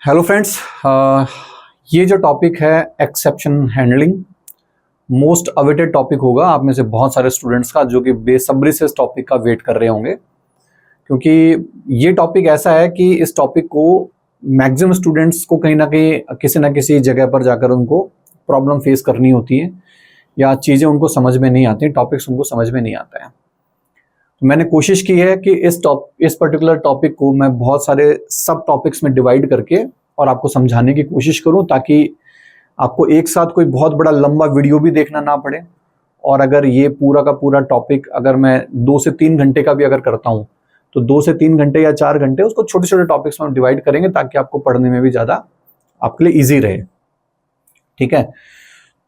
Hello friends, ये जो topic है exception handling most awaited topic होगा आप में से बहुत सारे स्टूडेंट्स का, जो कि बेसब्री से इस टॉपिक का वेट कर रहे होंगे। क्योंकि ये टॉपिक ऐसा है कि इस टॉपिक को मैक्सिमम स्टूडेंट्स को कहीं ना किसी जगह पर जाकर उनको प्रॉब्लम फेस करनी होती है या चीज़ें उनको समझ में नहीं आती, टॉपिक्स उनको समझ में नहीं आता है। तो मैंने कोशिश की है कि इस पर्टिकुलर टॉपिक को मैं बहुत सारे सब टॉपिक्स में डिवाइड करके और आपको समझाने की कोशिश करूं, ताकि आपको एक साथ कोई बहुत बड़ा लंबा वीडियो भी देखना ना पड़े। और अगर ये पूरा का पूरा टॉपिक अगर मैं 2 से 3 घंटे का भी अगर करता हूं, तो 2 से 3 घंटे या 4 घंटे उसको छोटे छोटे टॉपिक्स में डिवाइड करेंगे, ताकि आपको पढ़ने में भी ज़्यादा आपके लिए ईजी रहे। ठीक है,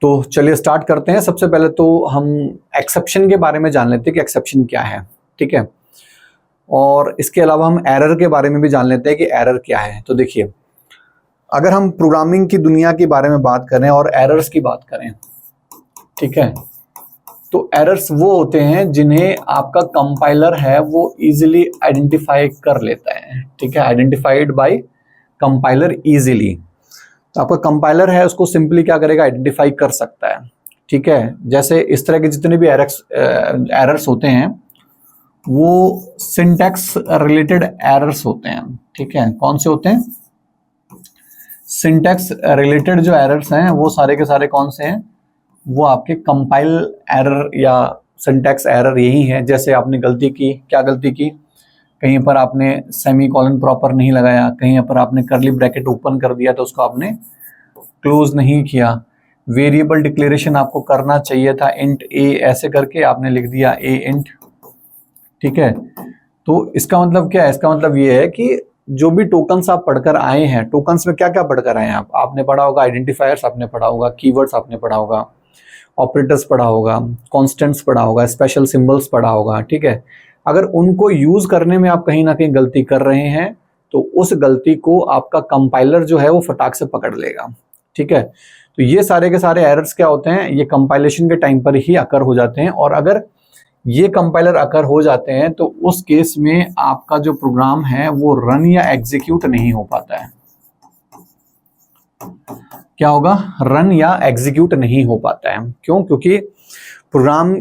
तो चलिए स्टार्ट करते हैं। सबसे पहले तो हम एक्सेप्शन के बारे में जान लेते हैं कि एक्सेप्शन क्या है। ठीक है, और इसके अलावा हम एरर के बारे में भी जान लेते हैं कि एरर क्या है। तो देखिए, अगर हम प्रोग्रामिंग की दुनिया के बारे में बात करें और एरर्स की बात करें, ठीक है, तो एरर्स वो होते हैं जिन्हें आपका कंपाइलर है वो इजीली आइडेंटिफाई कर लेता है। ठीक है, आइडेंटिफाइड बाय कंपाइलर इजीली। तो आपका कंपाइलर है उसको सिंपली क्या करेगा, आइडेंटिफाई कर सकता है। ठीक है, जैसे इस तरह के जितने भी एरर्स होते हैं वो सिंटैक्स रिलेटेड एरर्स होते हैं। ठीक है, कौन से होते हैं? सिंटैक्स रिलेटेड जो एरर्स हैं वो सारे के सारे कौन से हैं? वो आपके कंपाइल एरर या सिंटैक्स एरर यही है। जैसे आपने गलती की, क्या गलती की? कहीं पर आपने सेमीकोलन प्रॉपर नहीं लगाया, कहीं पर आपने करली ब्रैकेट ओपन कर दिया तो उसको आपने क्लोज नहीं किया। वेरिएबल डिक्लेरेशन आपको करना चाहिए था इंट ए, ऐसे करके आपने लिख दिया ए इंट। ठीक है, तो इसका मतलब क्या है? इसका मतलब ये है कि जो भी टोकन्स आप पढ़कर आए हैं, टोकन्स में क्या क्या पढ़कर आए हैं आपने पढ़ा होगा आइडेंटिफायर्स, आपने पढ़ा होगा कीवर्ड्स, आपने पढ़ा होगा ऑपरेटर्स, पढ़ा होगा कॉन्स्टेंट्स, पढ़ा होगा स्पेशल सिंबल्स, पढ़ा होगा। ठीक है, अगर उनको यूज करने में आप कहीं ना कहीं गलती कर रहे हैं तो उस गलती को आपका कंपाइलर जो है वो फटाक से पकड़ लेगा। ठीक है, तो ये सारे के सारे एरर्स क्या होते हैं? ये कंपाइलेशन के टाइम पर ही अकर हो जाते हैं, और अगर ये कंपाइलर अकर हो जाते हैं तो उस केस में आपका जो प्रोग्राम है वो रन या एग्जीक्यूट नहीं हो पाता है। क्या होगा? रन या एग्जीक्यूट नहीं हो पाता है। क्यों? क्योंकि प्रोग्राम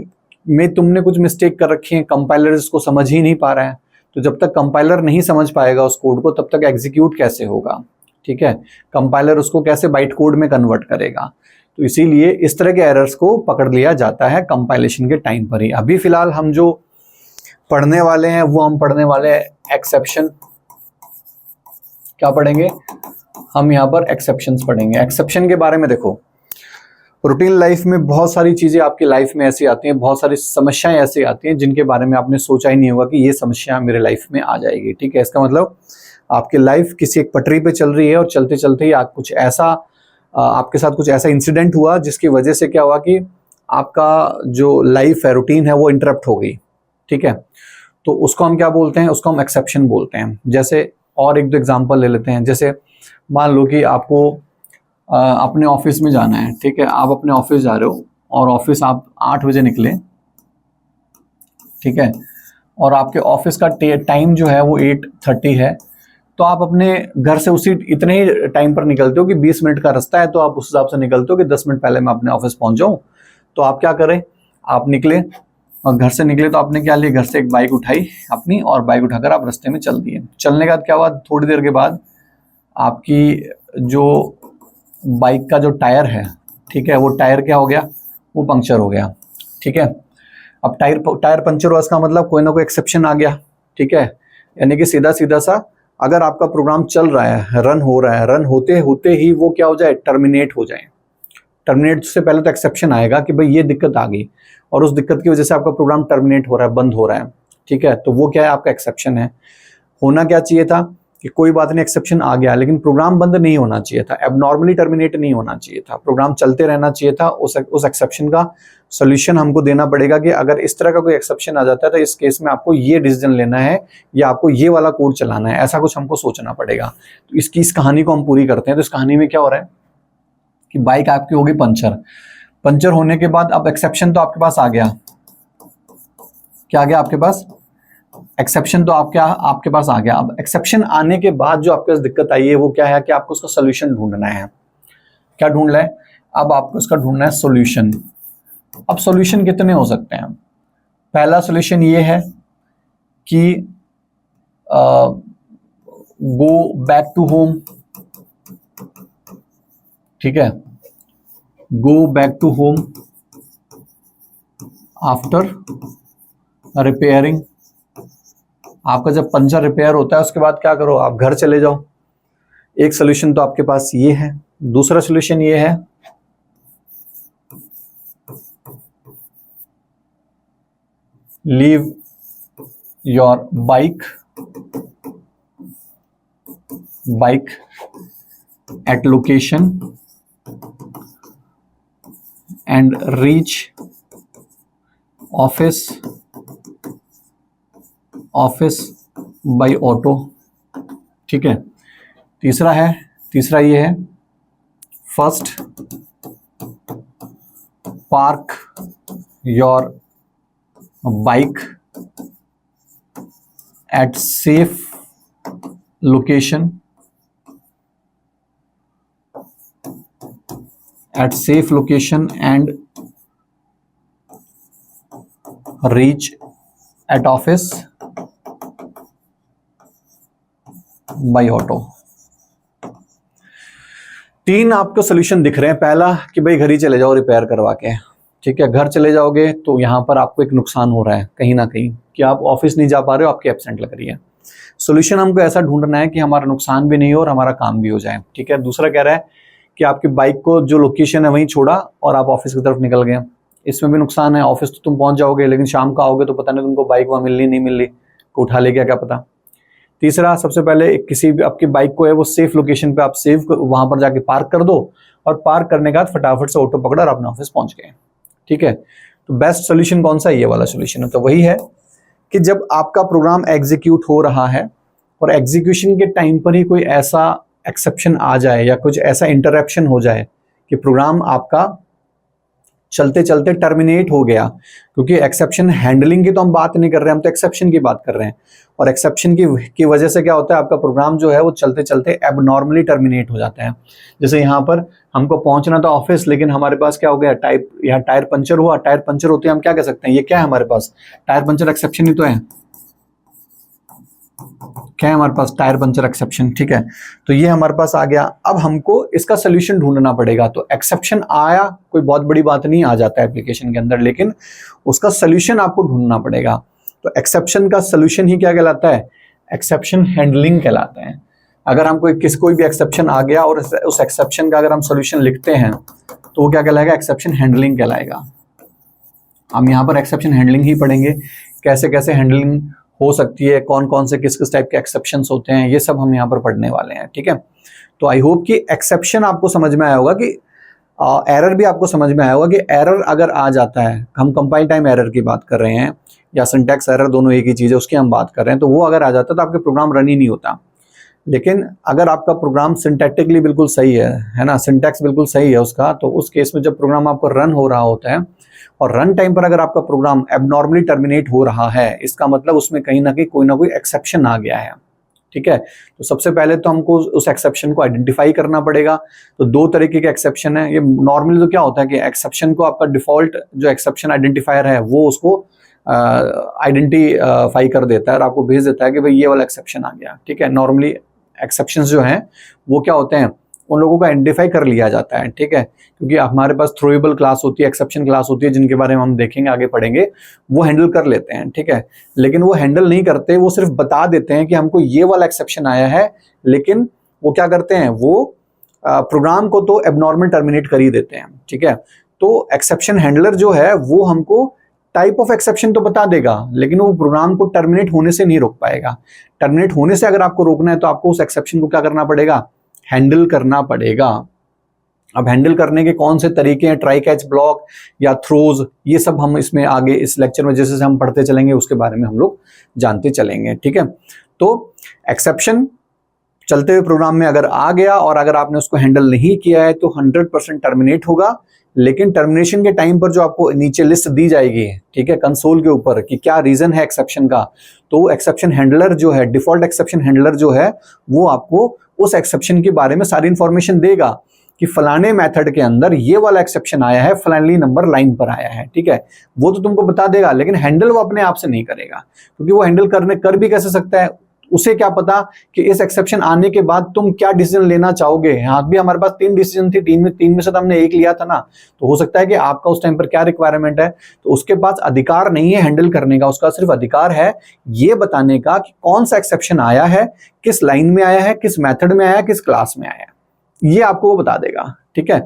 में तुमने कुछ मिस्टेक कर रखी है, कंपाइलर इसको समझ ही नहीं पा रहा है। तो जब तक कंपाइलर नहीं समझ पाएगा उस कोड को, तब तक एग्जीक्यूट कैसे होगा? ठीक है, कंपाइलर उसको कैसे बाइट कोड में कन्वर्ट करेगा? तो इसीलिए इस तरह के एरर्स को पकड़ लिया जाता है कंपाइलेशन के टाइम पर ही। अभी फिलहाल हम जो पढ़ने वाले हैं वो हम पढ़ने वाले हैं एक्सेप्शन। क्या पढ़ेंगे हम? यहाँ पर एक्सेप्शंस पढ़ेंगे। एक्सेप्शन के बारे में देखो, रूटीन लाइफ में बहुत सारी चीजें आपकी लाइफ में ऐसी आती हैं, बहुत सारी समस्याएं ऐसी आती हैं जिनके बारे में आपने सोचा ही नहीं होगा कि ये समस्या मेरे लाइफ में आ जाएगी। ठीक है, इसका मतलब आपकी लाइफ किसी एक पटरी पे चल रही है और चलते चलते ही आप कुछ ऐसा आपके साथ कुछ ऐसा इंसिडेंट हुआ जिसकी वजह से क्या हुआ कि आपका जो लाइफ है, रूटीन है, वो इंटरप्ट हो गई। ठीक है, तो उसको हम क्या बोलते हैं? उसको हम एक्सेप्शन बोलते हैं। जैसे और एक दो एग्जांपल ले लेते हैं। जैसे मान लो कि आपको अपने ऑफिस में जाना है। ठीक है, आप अपने ऑफिस जा रहे हो और ऑफिस आप 8 बजे निकले। ठीक है, और आपके ऑफिस का टाइम जो है वो 8:30 है। तो आप अपने घर से उसी इतने ही टाइम पर निकलते हो कि 20 मिनट का रास्ता है, तो आप उस हिसाब से निकलते हो कि 10 मिनट पहले मैं अपने ऑफिस पहुंच जाऊं। तो आप क्या करें? आप निकले और घर से निकले तो आपने क्या लिया? घर से एक बाइक उठाई अपनी, और बाइक उठाकर आप रास्ते में चल दिए। चलने के बाद क्या हुआ? थोड़ी देर के बाद आपकी जो बाइक का जो टायर है, ठीक है, वो टायर क्या हो गया? वो पंक्चर हो गया। ठीक है, अब टायर पंक्चर हुआ, इसका मतलब कोई ना कोई एक्सेप्शन आ गया। ठीक है, यानी कि सीधा सीधा सा अगर आपका प्रोग्राम चल रहा है, रन हो रहा है, रन होते होते ही वो क्या हो जाए? टर्मिनेट हो जाए। टर्मिनेट से पहले तो एक्सेप्शन आएगा कि भाई ये दिक्कत आ गई, और उस दिक्कत की वजह से आपका प्रोग्राम टर्मिनेट हो रहा है, बंद हो रहा है। ठीक है, तो वो क्या है? आपका एक्सेप्शन है। होना क्या चाहिए था कि कोई बात नहीं, एक्सेप्शन आ गया, लेकिन प्रोग्राम बंद नहीं होना चाहिए था, एबनॉर्मली टर्मिनेट नहीं होना चाहिए था, प्रोग्राम चलते रहना चाहिए था। उस एक्सेप्शन का सोल्यूशन हमको देना पड़ेगा कि अगर इस तरह का कोई एक्सेप्शन आ जाता है तो इस केस में आपको ये डिसीजन लेना है या आपको ये वाला कोड चलाना है, ऐसा कुछ हमको सोचना पड़ेगा। तो इस कहानी को हम पूरी करते हैं। तो इस कहानी में क्या हो रहा है कि बाइक आपकी होगी पंचर। पंचर होने के बाद अब एक्सेप्शन तो आपके पास आ गया। क्या आ गया आपके पास? एक्सेप्शन तो आपके पास आ गया। अब एक्सेप्शन आने के बाद जो आपके पास दिक्कत आई है वो क्या है कि आपको उसका सोल्यूशन ढूंढना है। क्या ढूंढना है? अब आपको उसका ढूंढना है सोल्यूशन। अब सोल्यूशन कितने हो सकते हैं? पहला सोल्यूशन ये है कि गो बैक टू होम, ठीक है, go back to home after repairing. आपका जब पंचर रिपेयर होता है उसके बाद क्या करो, आप घर चले जाओ। एक सोल्यूशन तो आपके पास ये है। दूसरा सोल्यूशन ये है leave your bike at location and reach office by auto, ठीक है। तीसरा ये है first park your bike at safe location and reach at office by auto। तीन आपको सोल्यूशन दिख रहे हैं। पहला कि भाई घर ही चले जाओ रिपेयर करवा के, ठीक है। घर चले जाओगे तो यहां पर आपको एक नुकसान हो रहा है कहीं ना कहीं कि आप ऑफिस नहीं जा पा रहे हो, आपकी एब्सेंट लग रही है। सोल्यूशन हमको ऐसा ढूंढना है कि हमारा नुकसान भी नहीं हो और हमारा काम भी हो जाए, ठीक है। दूसरा कह रहा है कि आपकी बाइक को जो लोकेशन है वहीं छोड़ा और आप ऑफिस की तरफ निकल गए। इसमें भी नुकसान है, ऑफिस तो तुम पहुंच जाओगे लेकिन शाम को आओगे तो पता नहीं तुमको बाइक वहां मिलनी नहीं मिलनी, को उठा ले गया क्या पता। तीसरा, सबसे पहले किसी भी आपकी बाइक को है वो सेफ लोकेशन पे आप सेफ वहां पर जाके पार्क कर दो और पार्क करने के बाद फटाफट से ऑटो पकड़ा और अपने ऑफिस पहुंच गए, ठीक है। तो बेस्ट सोल्यूशन कौन सा है? ये वाला सोल्यूशन है। तो वही है कि जब आपका प्रोग्राम एग्जीक्यूट हो रहा है और एग्जीक्यूशन के टाइम पर ही कोई ऐसा एक्सेप्शन आ जाए या कुछ ऐसा इंटरप्शन हो जाए कि प्रोग्राम आपका चलते चलते टर्मिनेट हो गया, क्योंकि एक्सेप्शन हैंडलिंग की तो हम बात नहीं कर रहे हैं, हम तो एक्सेप्शन की बात कर रहे हैं। और एक्सेप्शन की वजह से क्या होता है, आपका प्रोग्राम जो है वो चलते चलते एबनॉर्मली टर्मिनेट हो जाता है। जैसे यहाँ पर हमको पहुंचना था ऑफिस, लेकिन हमारे पास क्या हो गया, यहाँ टायर पंचर हुआ। टायर पंचर होते हम क्या कह सकते हैं, ये क्या है हमारे पास, टायर पंचर एक्सेप्शन ही तो है। क्या है हमारे पास? टायर पंचर एक्सेप्शन, ठीक है। तो ये हमारे पास आ गया। अब हमको इसका सोल्यूशन ढूंढना पड़ेगा। तो एक्सेप्शन आया, कोई बहुत बड़ी बात नहीं, आ जाता है एप्लीकेशन के अंदर, लेकिन उसका सोल्यूशन आपको ढूंढना पड़ेगा। तो एक्सेप्शन का सोल्यूशन ही क्या कहलाता है? एक्सेप्शन हैंडलिंग कहलाता है। अगर हमको कोई भी एक्सेप्शन आ गया और उस एक्सेप्शन का अगर हम सोल्यूशन लिखते हैं तो वो क्या कहलाएगा? एक्सेप्शन हैंडलिंग कहलाएगा। हम यहाँ पर एक्सेप्शन हैंडलिंग ही पढ़ेंगे, कैसे कैसे हैंडलिंग हो सकती है, कौन कौन से किस किस टाइप के एक्सेप्शंस होते हैं, ये सब हम यहाँ पर पढ़ने वाले हैं, ठीक है। तो आई होप कि एक्सेप्शन आपको समझ में आया होगा कि एरर भी आपको समझ में आया होगा कि एरर अगर आ जाता है, हम कंपाइल टाइम एरर की बात कर रहे हैं या सिंटैक्स एरर, दोनों एक ही चीज़ है, उसकी हम बात कर रहे हैं। तो वो अगर आ जाता है तो आपके प्रोग्राम रन ही नहीं होता। लेकिन अगर आपका प्रोग्राम सिंटैक्टिकली बिल्कुल सही है ना, सिंटैक्स बिल्कुल सही है उसका, तो उस केस में जब प्रोग्राम आपको रन हो रहा होता है और रन टाइम पर अगर आपका प्रोग्राम एबनॉर्मली टर्मिनेट हो रहा है, इसका मतलब उसमें कहीं ना कोई एक्सेप्शन आ गया है, ठीक है। तो सबसे पहले तो हमको उस एक्सेप्शन को आइडेंटिफाई करना पड़ेगा। तो दो तरीके के एक्सेप्शन है। ये नॉर्मली तो क्या होता है कि एक्सेप्शन को आपका डिफॉल्ट जो एक्सेप्शन आइडेंटिफायर है वो उसको आइडेंटिफाई कर देता है और आपको भेज देता है कि भाई ये वाला एक्सेप्शन आ गया, ठीक है। नॉर्मली एक्सेप्शंस जो हैं वो क्या होते हैं, उन लोगों को आइडेंटिफाई कर लिया जाता है, ठीक है। क्योंकि हमारे पास थ्रोएबल क्लास होती है, एक्सेप्शन क्लास होती है, जिनके बारे में हम देखेंगे आगे पढ़ेंगे, वो हैंडल कर लेते हैं, ठीक है। लेकिन वो हैंडल नहीं करते, वो सिर्फ बता देते हैं कि हमको ये वाला एक्सेप्शन आया है, लेकिन वो क्या करते हैं, वो प्रोग्राम को तो एबनॉर्मल टर्मिनेट कर ही देते हैं, ठीक है। तो एक्सेप्शन हैंडलर जो है वो हमको टाइप ऑफ एक्सेप्शन तो बता देगा, लेकिन वो प्रोग्राम को टर्मिनेट होने से नहीं रोक पाएगा। टर्मिनेट होने से अगर आपको रोकना है तो आपको उस एक्सेप्शन को क्या करना पड़ेगा, हैंडल करना पड़ेगा। अब हैंडल करने के कौन से तरीके हैं, ट्राई कैच ब्लॉक या थ्रोज, ये सब हम इसमें आगे इस लेक्चर में जैसे हम पढ़ते चलेंगे उसके बारे में हम लोग जानते चलेंगे, ठीक है। तो एक्सेप्शन चलते हुए प्रोग्राम में अगर आ गया और अगर आपने उसको हैंडल नहीं किया है तो 100% टर्मिनेट होगा। लेकिन टर्मिनेशन के टाइम पर जो आपको नीचे लिस्ट दी जाएगी, ठीक है, कंसोल के ऊपर कि क्या रीजन है एक्सेप्शन का, तो एक्सेप्शन हैंडलर जो है, डिफॉल्ट एक्सेप्शन हैंडलर जो है, वो आपको उस एक्सेप्शन के बारे में सारी इंफॉर्मेशन देगा कि फलाने मेथड के अंदर ये वाला एक्सेप्शन आया है, फलानी नंबर लाइन पर आया है, ठीक है, वो तो तुमको बता देगा, लेकिन हैंडल वो अपने आप से नहीं करेगा, क्योंकि वो हैंडल कर भी कैसे सकता है, उसे क्या पता कि इस एक्सेप्शन आने के बाद तुम क्या डिसीजन लेना चाहोगे। हाँ, भी हमारे पास 3 डिसीजन थी, तीन में से तो हमने एक लिया था ना, तो हो सकता है कि आपका उस टाइम पर क्या रिक्वायरमेंट है, तो उसके पास अधिकार नहीं है हैंडल करने का, उसका सिर्फ अधिकार है ये बताने का कि कौन सा एक्सेप्शन आया है, किस लाइन में आया है, किस मेथड में आया है, किस क्लास में आया है, ये आपको वो बता देगा, ठीक है।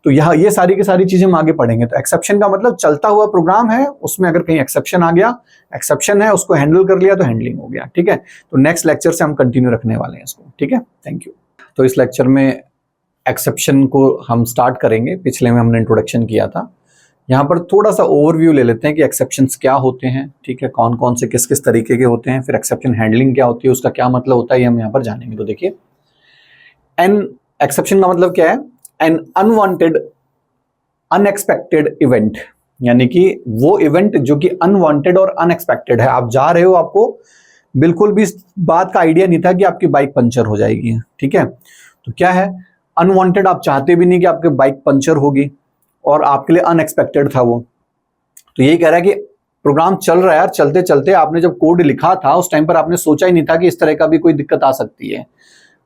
तो यहाँ ये सारी की सारी चीजें हम आगे पढ़ेंगे। तो एक्सेप्शन का मतलब चलता हुआ प्रोग्राम है, उसमें अगर कहीं एक्सेप्शन आ गया, एक्सेप्शन है, उसको हैंडल कर लिया तो हैंडलिंग हो गया, ठीक है। तो नेक्स्ट लेक्चर से हम कंटिन्यू रखने वाले हैं इसको, ठीक है। Thank you. तो इस लेक्चर में एक्सेप्शन को हम स्टार्ट करेंगे, पिछले में हमने इंट्रोडक्शन किया था। यहाँ पर थोड़ा सा ओवरव्यू ले लेते हैं कि एक्सेप्शंस क्या होते हैं, ठीक है, कौन कौन से किस किस तरीके के होते हैं, फिर एक्सेप्शन हैंडलिंग क्या होती है, उसका क्या मतलब होता है, ये हम यहाँ पर जानेंगे। तो देखिए, एक्सेप्शन का मतलब क्या है, एन अनवांटेड अनएक्सपेक्टेड इवेंट, यानी कि वो इवेंट जो कि अनवांटेड और अनएक्सपेक्टेड है। आप जा रहे हो, आपको बिल्कुल भी इस बात का आइडिया नहीं था कि आपकी बाइक पंचर हो जाएगी, ठीक है, तो क्या है, अनवांटेड, आप चाहते भी नहीं कि आपकी बाइक पंचर होगी, और आपके लिए अनएक्सपेक्टेड था वो। तो यही कह रहा है कि प्रोग्राम चल रहा है यार, चलते चलते आपने जब कोड लिखा था उस टाइम पर आपने सोचा ही नहीं था कि इस तरह का भी कोई दिक्कत आ सकती है,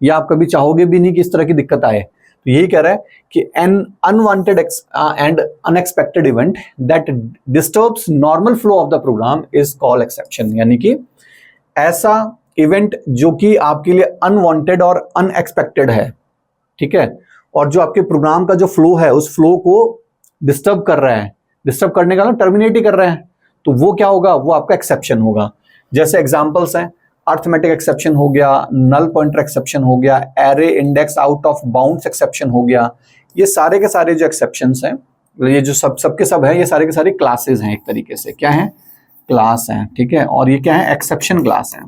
या आप कभी चाहोगे भी नहीं कि इस तरह की दिक्कत आए। तो यही कह रहा है कि an unwanted and unexpected event that disturbs normal flow of the program is called exception, यानी कि ऐसा इवेंट जो कि आपके लिए अनवांटेड और अनएक्सपेक्टेड है, ठीक है, और जो आपके प्रोग्राम का जो फ्लो है उस फ्लो को डिस्टर्ब कर रहा है, डिस्टर्ब करने का मतलब टर्मिनेट ही कर रहा है, तो वो क्या होगा, वो आपका एक्सेप्शन होगा। जैसे एग्जांपल्स हैं, अर्थमेटिक एक्सेप्शन हो गया, नल पॉइंटर एक्सेप्शन हो गया, array index out of bounds exception हो गया। ये सारे के सारे जो एक्सेप्शंस हैं, ये जो सबके सब है, ये सारे के सारे क्लासेस हैं, एक तरीके से क्या है, क्लास हैं, ठीक है। और ये क्या है, एक्सेप्शन क्लास है,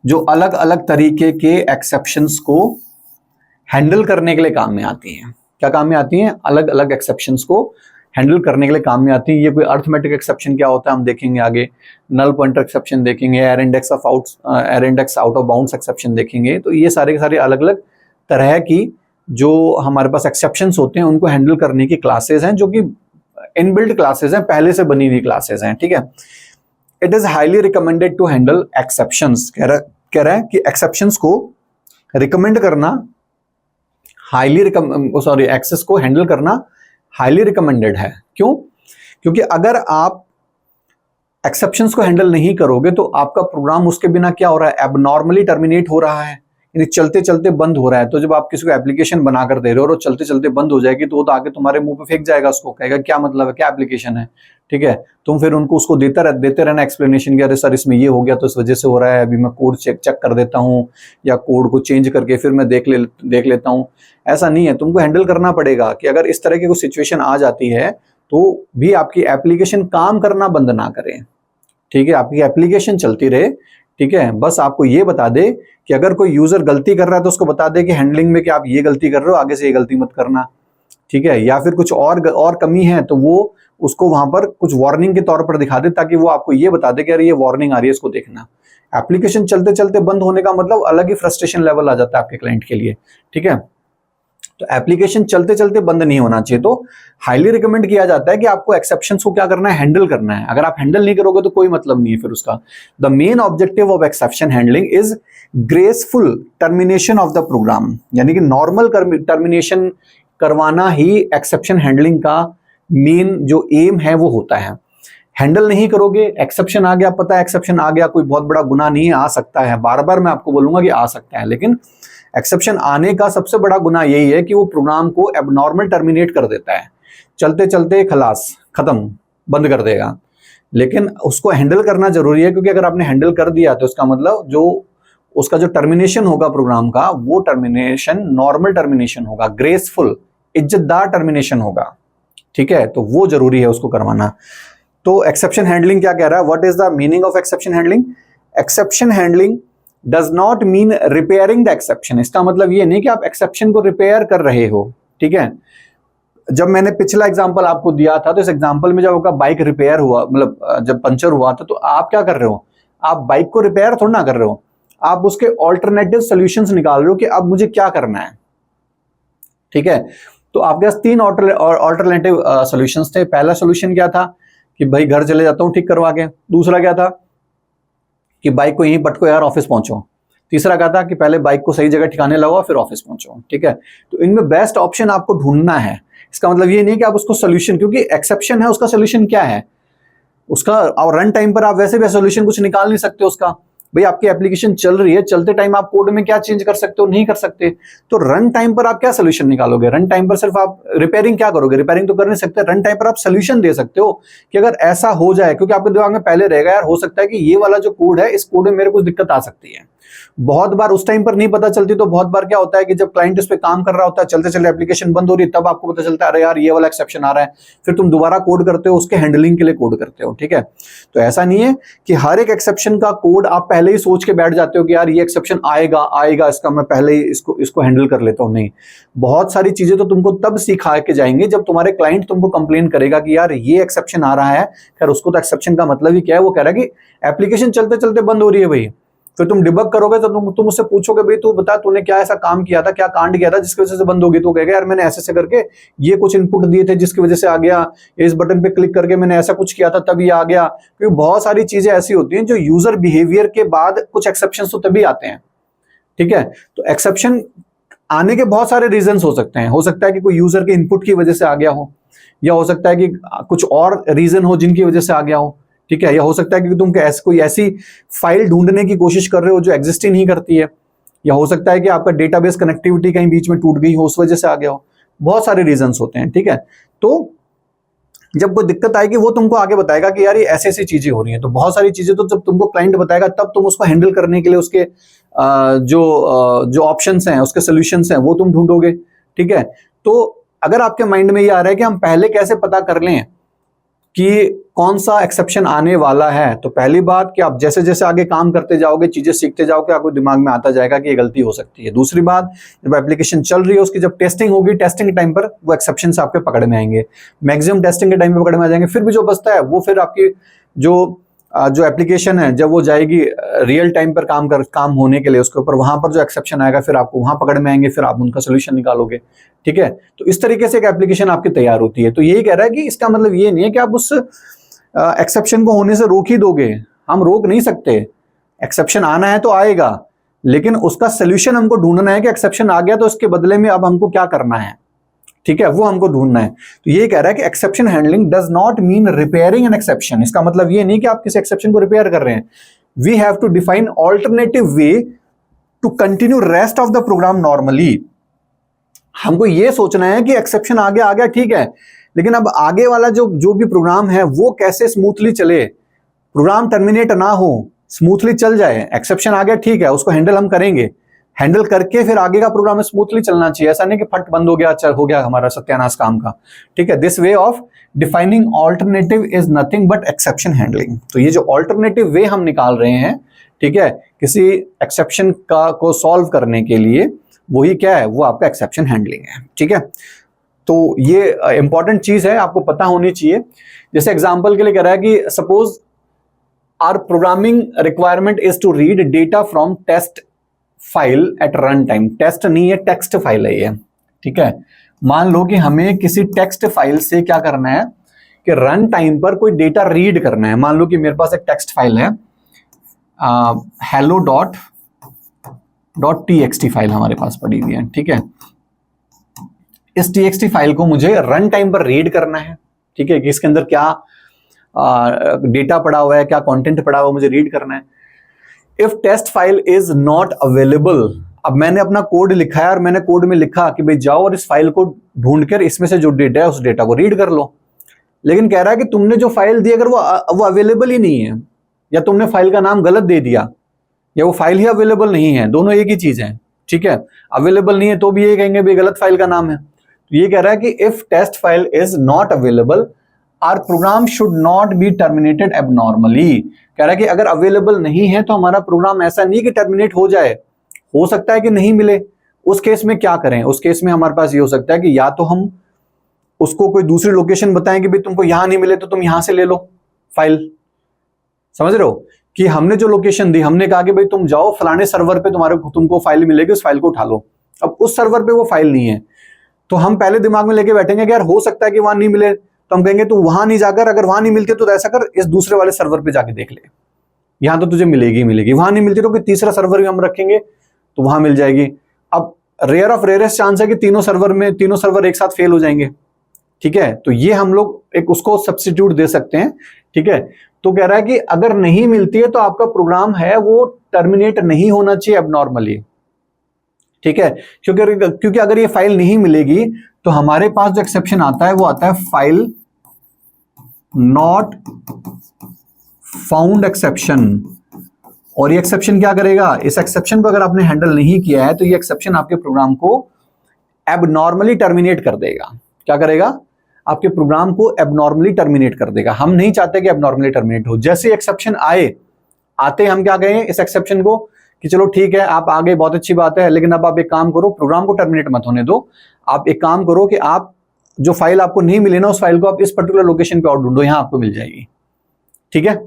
जो अलग अलग तरीके के एक्सेप्शंस को हैंडल करने के लिए काम में आती हैं। क्या काम में आती हैं, अलग अलग एक्सेप्शंस को हैंडल करने के लिए काम में आती है। ये कोई अर्थमेटिक एक्सेप्शन क्या होता है हम देखेंगे आगे, नल पॉइंटर एक्सेप्शन देखेंगे, array index out of bounds exception देखेंगे। तो ये सारे के सारे अलग अलग तरह की जो हमारे पास एक्सेप्शंस होते हैं उनको हैंडल करने की क्लासेस हैं, जो कि इनबिल्ट क्लासेस हैं, पहले से बनी हुई क्लासेस हैं, ठीक है। It is highly recommended to handle exceptions, कह रहा है कि एक्सेप्शंस को रिकमेंड करना, एक्सेस को हैंडल करना हाईली रिकमेंडेड है। क्यों? क्योंकि अगर आप एक्सेप्शंस को हैंडल नहीं करोगे तो आपका प्रोग्राम उसके बिना क्या हो रहा है, एबनॉर्मली टर्मिनेट हो रहा है, यानी चलते चलते बंद हो रहा है। तो जब आप किसी को एप्लीकेशन बनाकर दे रहे हो और चलते चलते बंद हो जाएगी तो वो तो आगे तुम्हारे मुंह पे फेंक जाएगा, उसको कहेगा क्या मतलब है, क्या एप्लीकेशन है, ठीक है। तुम फिर उनको उसको देते रहना एक्सप्लेनेशन कि अरे सर इसमें ये हो गया तो इस वजह से हो रहा है, अभी मैं कोड चेक कर देता हूँ, या कोड को चेंज करके फिर मैं देख लेता हूँ। ऐसा नहीं है, तुमको हैंडल करना पड़ेगा कि अगर इस तरह की कोई सिचुएशन आ जाती है तो भी आपकी एप्लीकेशन काम करना बंद ना करे, ठीक है, आपकी एप्लीकेशन चलती रहे, ठीक है। बस आपको ये बता दे कि अगर कोई यूजर गलती कर रहा है तो उसको बता दे कि हैंडलिंग में कि आप ये गलती कर रहे हो, आगे से ये गलती मत करना, ठीक है। या फिर कुछ और कमी है तो वो उसको वहां पर कुछ वार्निंग के तौर पर दिखा दे, ताकि वो आपको ये बता दे कि अरे ये वार्निंग आ रही है, इसको देखना। एप्लीकेशन चलते चलते बंद होने का मतलब अलग ही फ्रस्ट्रेशन लेवल आ जाता है आपके क्लाइंट के लिए, ठीक है। तो एप्लीकेशन चलते चलते बंद नहीं होना चाहिए। तो हाईली रिकमेंड किया जाता है कि आपको एक्सेप्शंस को क्या करना है, हैंडल करना है। अगर आप हैंडल नहीं करोगे तो कोई मतलब नहीं है फिर उसका। The main objective of exception handling is graceful termination of the program, यानी कि नॉर्मल टर्मिनेशन करवाना ही एक्सेप्शन हैंडलिंग का मेन जो एम है वो होता है। हैंडल नहीं करोगे, एक्सेप्शन आ गया, पता है एक्सेप्शन आ गया, कोई बहुत बड़ा गुनाह नहीं है, आ सकता है, बार बार मैं आपको बोलूंगा कि आ सकता है, लेकिन एक्सेप्शन आने का सबसे बड़ा गुनाह यही है कि वो प्रोग्राम को एबनॉर्मल टर्मिनेट कर देता है, चलते चलते खलास, खत्म, बंद कर देगा। लेकिन उसको हैंडल करना जरूरी है, क्योंकि अगर आपने हैंडल कर दिया तो उसका मतलब जो उसका जो टर्मिनेशन होगा प्रोग्राम का, वो टर्मिनेशन नॉर्मल टर्मिनेशन होगा, ग्रेसफुल, इज्जतदार टर्मिनेशन होगा, ठीक है। तो वो जरूरी है उसको करवाना। तो एक्सेप्शन हैंडलिंग क्या कह रहा है, what is the meaning of exception handling? Exception handling does not mean repairing the exception. इसका मतलब ये नहीं कि आप एक्सेप्शन को रिपेयर कर रहे हो, ठीक है। जब मैंने पिछला एग्जांपल आपको दिया था, तो इस एग्जांपल में जब आपका बाइक रिपेयर हुआ, मतलब जब पंचर हुआ था, तो आप क्या कर रहे हो, आप बाइक को रिपेयर थोड़ा ना कर रहे हो, आप उसके ऑल्टरनेटिव सॉल्यूशंस निकाल रहे हो कि अब मुझे क्या करना है, ठीक है। तो आपके पास 3 ऑल्टरनेटिव सॉल्यूशंस थे। पहला सॉल्यूशन क्या था कि भाई घर चले जाता हूं ठीक करवा के। दूसरा क्या था कि बाइक को यहीं पटको यार, ऑफिस पहुंचो। तीसरा क्या था कि पहले बाइक को सही जगह ठिकाने लगाओ फिर ऑफिस पहुंचो, ठीक है। तो इनमें बेस्ट ऑप्शन आपको ढूंढना है। इसका मतलब ये नहीं कि आप उसको सोल्यूशन, क्योंकि एक्सेप्शन है, उसका सोल्यूशन क्या है उसका, और रन टाइम पर आप वैसे भी सोल्यूशन कुछ निकाल नहीं सकते उसका। भाई आपकी एप्लीकेशन चल रही है, चलते टाइम आप कोड में क्या चेंज कर सकते हो, नहीं कर सकते। तो रन टाइम पर आप क्या सोल्यूशन निकालोगे, रन टाइम पर सिर्फ आप रिपेयरिंग क्या करोगे, रिपेयरिंग तो कर नहीं सकते। रन टाइम पर आप सोल्यूशन दे सकते हो कि अगर ऐसा हो जाए, क्योंकि आपके दिमाग में पहले रहेगा यार हो सकता है कि ये वाला जो कोड है, इस कोड में मेरे कुछ दिक्कत आ सकती है। बहुत बार उस टाइम पर नहीं पता चलती, तो बहुत बार क्या होता है कि जब क्लाइंट उस पर काम कर रहा होता है, चलते चलते एप्लीकेशन बंद हो रही है, तब आपको पता चलता है अरे यार ये वाला एक्सेप्शन आ रहा है। फिर तुम दोबारा कोड करते हो, उसके हैंडलिंग के लिए कोड करते हो, ठीक है। तो ऐसा नहीं है कि हर एक एक्सेप्शन का कोड आप पहले ही सोच के बैठ जाते हो कि यार ये एक्सेप्शन आएगा आएगा, इसका मैं पहले ही इसको हैंडल कर लेता हूं। नहीं, बहुत सारी चीजें तो तुमको तब सिखा के जाएंगे जब तुम्हारे क्लाइंट तुमको कंप्लेन करेगा कि यार ये एक्सेप्शन आ रहा है। खैर उसको तो एक्सेप्शन का मतलब ही क्या है, वो कह रहा है कि एप्लीकेशन चलते चलते बंद हो रही है भाई। फिर तुम डिबग करोगे तो तुम उससे पूछोगे भाई तू बता तूने क्या ऐसा काम किया था, क्या कांड किया था जिसकी वजह से बंद होगी। तो कहेगा यार मैंने ऐसे ऐसे करके ये कुछ इनपुट दिए थे जिसकी वजह से आ गया, इस बटन पे क्लिक करके मैंने ऐसा कुछ किया था तब ये आ गया। क्योंकि बहुत सारी चीजें ऐसी होती हैं जो यूजर बिहेवियर के बाद कुछ एक्सेप्शन तो तभी आते हैं, ठीक है। तो एक्सेप्शन आने के बहुत सारे रीजन हो सकते हैं। हो सकता है कि कोई यूजर के इनपुट की वजह से आ गया हो, या हो सकता है कि कुछ और रीजन हो जिनकी वजह से आ गया हो, ठीक है। या हो सकता है कि तुम कोई ऐसी फाइल ढूंढने की कोशिश कर रहे हो जो एग्जिस्ट ही नहीं करती है, या हो सकता है कि आपका डेटाबेस कनेक्टिविटी कहीं बीच में टूट गई हो, उस वजह से आ गया हो। बहुत सारे रीजंस होते हैं, ठीक है। तो जब कोई दिक्कत आएगी वो तुमको आगे बताएगा कि यार ये ऐसी ऐसी चीजें हो रही हैं। तो बहुत सारी चीजें तो जब तुमको क्लाइंट बताएगा तब तुम उसको हैंडल करने के लिए उसके जो ऑप्शंस हैं, उसके सोल्यूशंस हैं, वो तुम ढूंढोगे, ठीक है। तो अगर आपके माइंड में ये आ रहा है कि हम पहले कैसे पता कर लें कि कौन सा एक्सेप्शन आने वाला है, तो पहली बात कि आप जैसे जैसे आगे काम करते जाओगे, चीजें सीखते जाओगे, आपको दिमाग में आता जाएगा कि ये गलती हो सकती है। दूसरी बात, जब एप्लीकेशन चल रही है उसकी जब टेस्टिंग होगी, टेस्टिंग टाइम पर वो एक्सेप्शन आपके पकड़ में आएंगे। मैक्सिमम टेस्टिंग के टाइम पे पकड़ में आ जाएंगे। फिर भी जो बचता है वो फिर आपकी जो एप्लीकेशन है जब वो जाएगी रियल टाइम पर काम होने के लिए उसके ऊपर, वहां पर जो एक्सेप्शन आएगा फिर आपको वहां पकड़ में आएंगे, फिर आप उनका सोल्यूशन निकालोगे, ठीक है। तो इस तरीके से एक एप्लीकेशन आपकी तैयार होती है। तो यही कह रहा है कि इसका मतलब ये नहीं है कि आप उस एक्सेप्शन को होने से रोक ही दोगे, हम रोक नहीं सकते। एक्सेप्शन आना है तो आएगा, लेकिन उसका सोल्यूशन हमको ढूंढना है कि एक्सेप्शन आ गया तो इसके बदले में अब हमको क्या करना है, ठीक है, वो हमको ढूंढना है। तो ये कह रहा है कि exception handling does not mean repairing an exception. इसका मतलब ये नहीं कि आप किसी एक्सेप्शन को रिपेयर कर रहे हैं। We have to define alternative way to continue rest of the program normally. हमको ये सोचना है कि एक्सेप्शन आ गया ठीक है, लेकिन अब आगे वाला जो भी प्रोग्राम है वो कैसे स्मूथली चले, प्रोग्राम टर्मिनेट ना हो, स्मूथली चल जाए। एक्सेप्शन आ गया ठीक है, उसको हैंडल हम करेंगे, हैंडल करके फिर आगे का प्रोग्राम स्मूथली चलना चाहिए। ऐसा नहीं कि फट बंद हो गया हमारा सत्यानाश काम का, ठीक है। This way of defining alternative is nothing but exception handling. तो ये जो ऑल्टरनेटिव वे हम निकाल रहे हैं, ठीक है, किसी एक्सेप्शन को सॉल्व करने के लिए, वही क्या है, वो आपका एक्सेप्शन हैंडलिंग है, ठीक है। तो ये इंपॉर्टेंट चीज है, आपको पता होनी चाहिए। जैसे एग्जांपल के लिए कह रहा है कि suppose our programming requirement is to read data from test file at run time. Test नहीं है, टेक्स्ट फाइल है ये, ठीक है। मान लो कि हमें किसी टेक्स्ट फाइल से क्या करना है कि रन टाइम पर कोई डेटा रीड करना है। मान लो कि मेरे पास एक टेक्स्ट फाइल है, hello.txt फाइल हमारे पास पड़ी हुई है, ठीक है। इस txt फाइल को मुझे रन टाइम पर रीड करना है, ठीक है, कि इसके अंदर क्या डेटा पड़ा हुआ है, क्या कंटेंट पड़ा हुआ है, मुझे रीड करना है। If test file is not available, अब मैंने अपना कोड लिखा है और मैंने कोड में लिखा कि भाई जाओ और इस फाइल को ढूंढकर इसमें से जो डेटा है उस डेटा को रीड कर लो, लेकिन कह रहा है कि तुमने जो फाइल दी अगर वो अवेलेबल ही नहीं है, या तुमने फाइल का नाम गलत दे दिया, या वो फाइल ही अवेलेबल नहीं है, दोनों एक ही चीज है, ठीक है। अवेलेबल नहीं है तो भी ये कहेंगे भाई गलत फाइल का नाम है। तो ये कह रहा है कि if test file is not available, our program should not be terminated abnormally. कह रहा है कि अगर अवेलेबल नहीं है तो हमारा प्रोग्राम ऐसा नहीं कि टर्मिनेट हो जाए, हो सकता है कि नहीं मिले। उस केस में क्या करें? उस केस में हमारे पास ये हो सकता है कि या तो हम उसको कोई दूसरी लोकेशन बताएं कि भाई तुमको यहां नहीं मिले तो तुम यहां से ले लो फाइल। समझ रहे हो कि हमने जो लोकेशन दी, हमने कहा कि भाई तुम जाओ फलाने सर्वर पे तुमको फाइल मिलेगी, उस फाइल को उठा लो। अब उस सर्वर पे वो फाइल नहीं है तो हम पहले दिमाग में लेके बैठेंगे कि यार हो सकता है कि वहां नहीं मिले, तो हम कहेंगे तू वहां नहीं जाकर, अगर वहां नहीं मिलती तो ऐसा कर, इस दूसरे वाले सर्वर पे जाके देख ले, यहां तो तुझे मिलेगी ही मिलेगी। वहां नहीं मिलती तो कोई तीसरा सर्वर भी हम रखेंगे तो वहां मिल जाएगी। अब रेयर ऑफ रेयरेस्ट चांस है कि तीनों सर्वर एक साथ फेल हो जाएंगे। ठीक है, तो ये हम लोग एक उसको सब्स्टिट्यूट दे सकते हैं। ठीक है, तो कह रहा है कि अगर नहीं मिलती है तो आपका प्रोग्राम है वो टर्मिनेट नहीं होना चाहिए एबनॉर्मली। ठीक है, क्योंकि अगर ये फाइल नहीं मिलेगी तो हमारे पास जो एक्सेप्शन आता है वो आता है फाइल नॉट फाउंड एक्सेप्शन। और ये एक्सेप्शन क्या करेगा? इस एक्सेप्शन को अगर आपने हैंडल नहीं किया है तो ये एक्सेप्शन आपके प्रोग्राम को एबनॉर्मली टर्मिनेट कर देगा। क्या करेगा? आपके प्रोग्राम को एबनॉर्मली टर्मिनेट कर देगा। हम नहीं चाहते कि एबनॉर्मली टर्मिनेट हो। जैसे एक्सेप्शन आते हम क्या कहें इस एक्सेप्शन को कि चलो ठीक है आप आ गए, बहुत अच्छी बात है, लेकिन अब आप एक काम करो, प्रोग्राम को टर्मिनेट मत होने दो। आप एक काम करो कि आप जो फाइल आपको नहीं मिली ना, उस फाइल को आप इस पर्टिकुलर लोकेशन पे और ढूंढो, यहां आपको मिल जाएगी। ठीक है,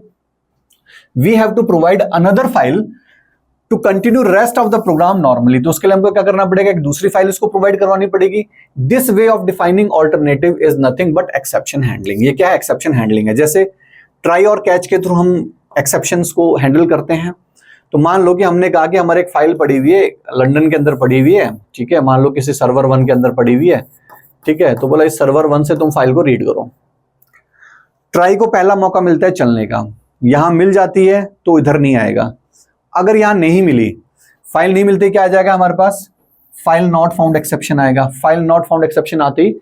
we have to provide another file to continue rest of the program normally. तो उसके लिए हमको क्या करना पड़ेगा? एक दूसरी फाइल इसको प्रोवाइड करवानी पड़ेगी। This way of defining alternative is nothing but exception handling. ये क्या है? एक्सेप्शन हैंडलिंग है। जैसे ट्राई और कैच के थ्रू हम एक्सेप्शंस को हैंडल करते हैं। तो मान लो कि हमने कहा कि हमारे एक फाइल पड़ी हुई है, लंदन के अंदर पड़ी हुई है। ठीक है, मान लो किसी सर्वर 1 के अंदर पड़ी हुई है। ठीक है, तो बोला इस सर्वर 1 से तुम फाइल को रीड करो। ट्राई को पहला मौका मिलता है चलने का, यहां मिल जाती है तो इधर नहीं आएगा। अगर यहां नहीं मिली, फाइल नहीं मिलती, क्या आ जाएगा हमारे पास? फाइल नॉट फाउंड एक्सेप्शन आएगा। फाइल नॉट फाउंड एक्सेप्शन आते ही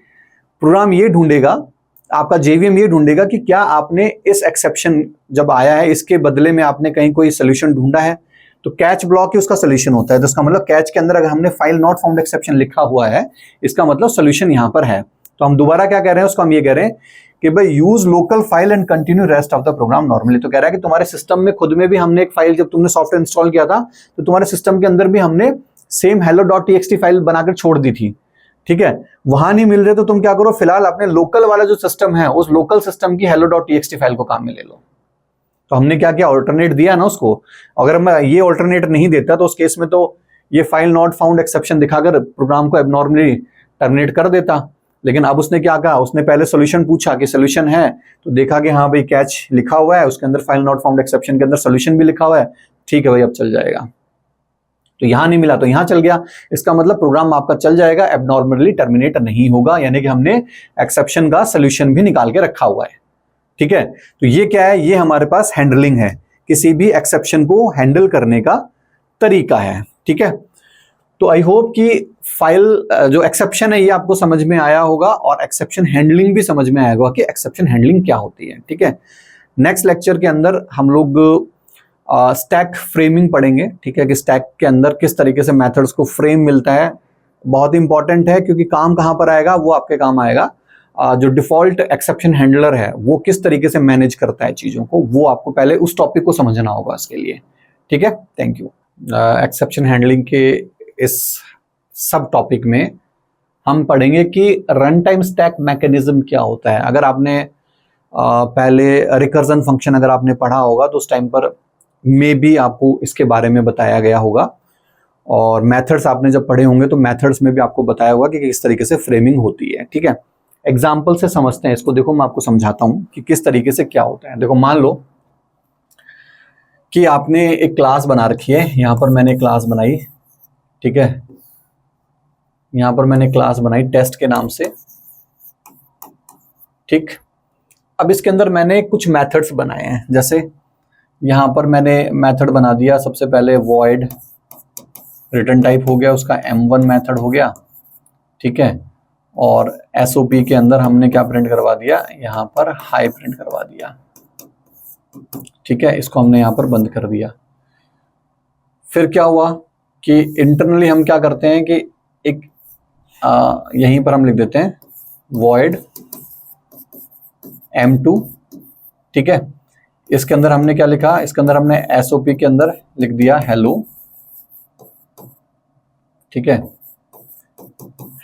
प्रोग्राम ये ढूंढेगा, आपका जेवीएम ये ढूंढेगा कि क्या आपने इस एक्सेप्शन जब आया है इसके बदले में आपने कहीं कोई सोल्यूशन ढूंढा है। तो कैच ब्लॉक ही उसका सोल्यूशन होता है। तो इसका मतलब कैच के अंदर अगर हमने फाइल नॉट फाउंड एक्सेप्शन लिखा हुआ है, इसका मतलब सोल्यूशन यहां पर है। तो हम दोबारा क्या कह रहे हैं उसको? हम ये कह रहे हैं कि भाई use local file and continue rest of the program normally. तो कह रहा है कि तुम्हारे सिस्टम में खुद में भी हमने एक फाइल, जब तुमने सॉफ्टवेयर इंस्टॉल किया था तो तुम्हारे सिस्टम के अंदर भी हमने सेम hello.txt फाइल बनाकर छोड़ दी थी। ठीक है, वहां नहीं मिल रहे तो तुम क्या करो, फिलहाल अपने लोकल वाला जो सिस्टम है उस लोकल सिस्टम की hello.txt फाइल को काम में ले लो। तो हमने क्या किया? ऑल्टरनेट दिया ना उसको। अगर मैं ये ऑल्टरनेट नहीं देता तो उस केस में तो ये फाइल नॉट फाउंड एक्सेप्शन दिखाकर प्रोग्राम को एबनॉर्मली टर्मिनेट कर देता। लेकिन अब उसने क्या कहा? उसने पहले सोल्यूशन पूछा कि सोल्यूशन है, तो देखा कि हाँ भाई कैच लिखा हुआ है, उसके अंदर फाइल नॉट फाउंड एक्सेप्शन के अंदर सोल्यूशन भी लिखा हुआ है। ठीक है भाई, अब चल जाएगा। तो यहां नहीं मिला तो यहां चल गया। इसका मतलब प्रोग्राम आपका चल जाएगा, एबनॉर्मली टर्मिनेट नहीं होगा, यानी कि हमने एक्सेप्शन का सोल्यूशन भी निकाल के रखा हुआ है। ठीक है, तो ये क्या है? ये हमारे पास हैंडलिंग है, किसी भी एक्सेप्शन को हैंडल करने का तरीका है। ठीक है, तो आई होप कि फाइल जो एक्सेप्शन है ये आपको समझ में आया होगा और एक्सेप्शन हैंडलिंग भी समझ में आएगा कि एक्सेप्शन हैंडलिंग क्या होती है। ठीक है, नेक्स्ट लेक्चर के अंदर हम लोग स्टैक फ्रेमिंग पढ़ेंगे। ठीक है, कि स्टैक के अंदर किस तरीके से मेथड्स को फ्रेम मिलता है। बहुत इंपॉर्टेंट है क्योंकि काम कहाँ पर आएगा? वो आपके काम आएगा जो डिफॉल्ट एक्सेप्शन हैंडलर है वो किस तरीके से मैनेज करता है चीज़ों को, वो आपको पहले उस टॉपिक को समझना होगा इसके लिए। ठीक है, थैंक यू। एक्सेप्शन हैंडलिंग के इस सब टॉपिक में हम पढ़ेंगे कि रन टाइम स्टैक मैकेनिज्म क्या होता है। अगर आपने पहले रिकर्जन फंक्शन अगर आपने पढ़ा होगा तो उस टाइम पर मे बी आपको इसके बारे में बताया गया होगा, और मेथड्स आपने जब पढ़े होंगे तो मेथड्स में भी आपको बताया होगा कि किस तरीके से फ्रेमिंग होती है। ठीक है, एग्जाम्पल से समझते हैं इसको। देखो मैं आपको समझाता हूं कि किस तरीके से क्या होता है। देखो मान लो कि आपने एक क्लास बना रखी है, यहां पर मैंने क्लास बनाई। ठीक है, यहां पर मैंने क्लास बनाई टेस्ट के नाम से। ठीक, अब इसके अंदर मैंने कुछ मेथड्स बनाए हैं। जैसे यहां पर मैंने मेथड बना दिया, सबसे पहले void रिटर्न टाइप हो गया, उसका m1 मेथड हो गया। ठीक है, और SOP के अंदर हमने क्या प्रिंट करवा दिया? यहां पर हाई प्रिंट करवा दिया। ठीक है, इसको हमने यहां पर बंद कर दिया। फिर क्या हुआ कि इंटरनली हम क्या करते हैं कि एक यहीं पर हम लिख देते हैं void M2, ठीक है। इसके अंदर हमने क्या लिखा, इसके अंदर हमने SOP के अंदर लिख दिया हेलो, ठीक है,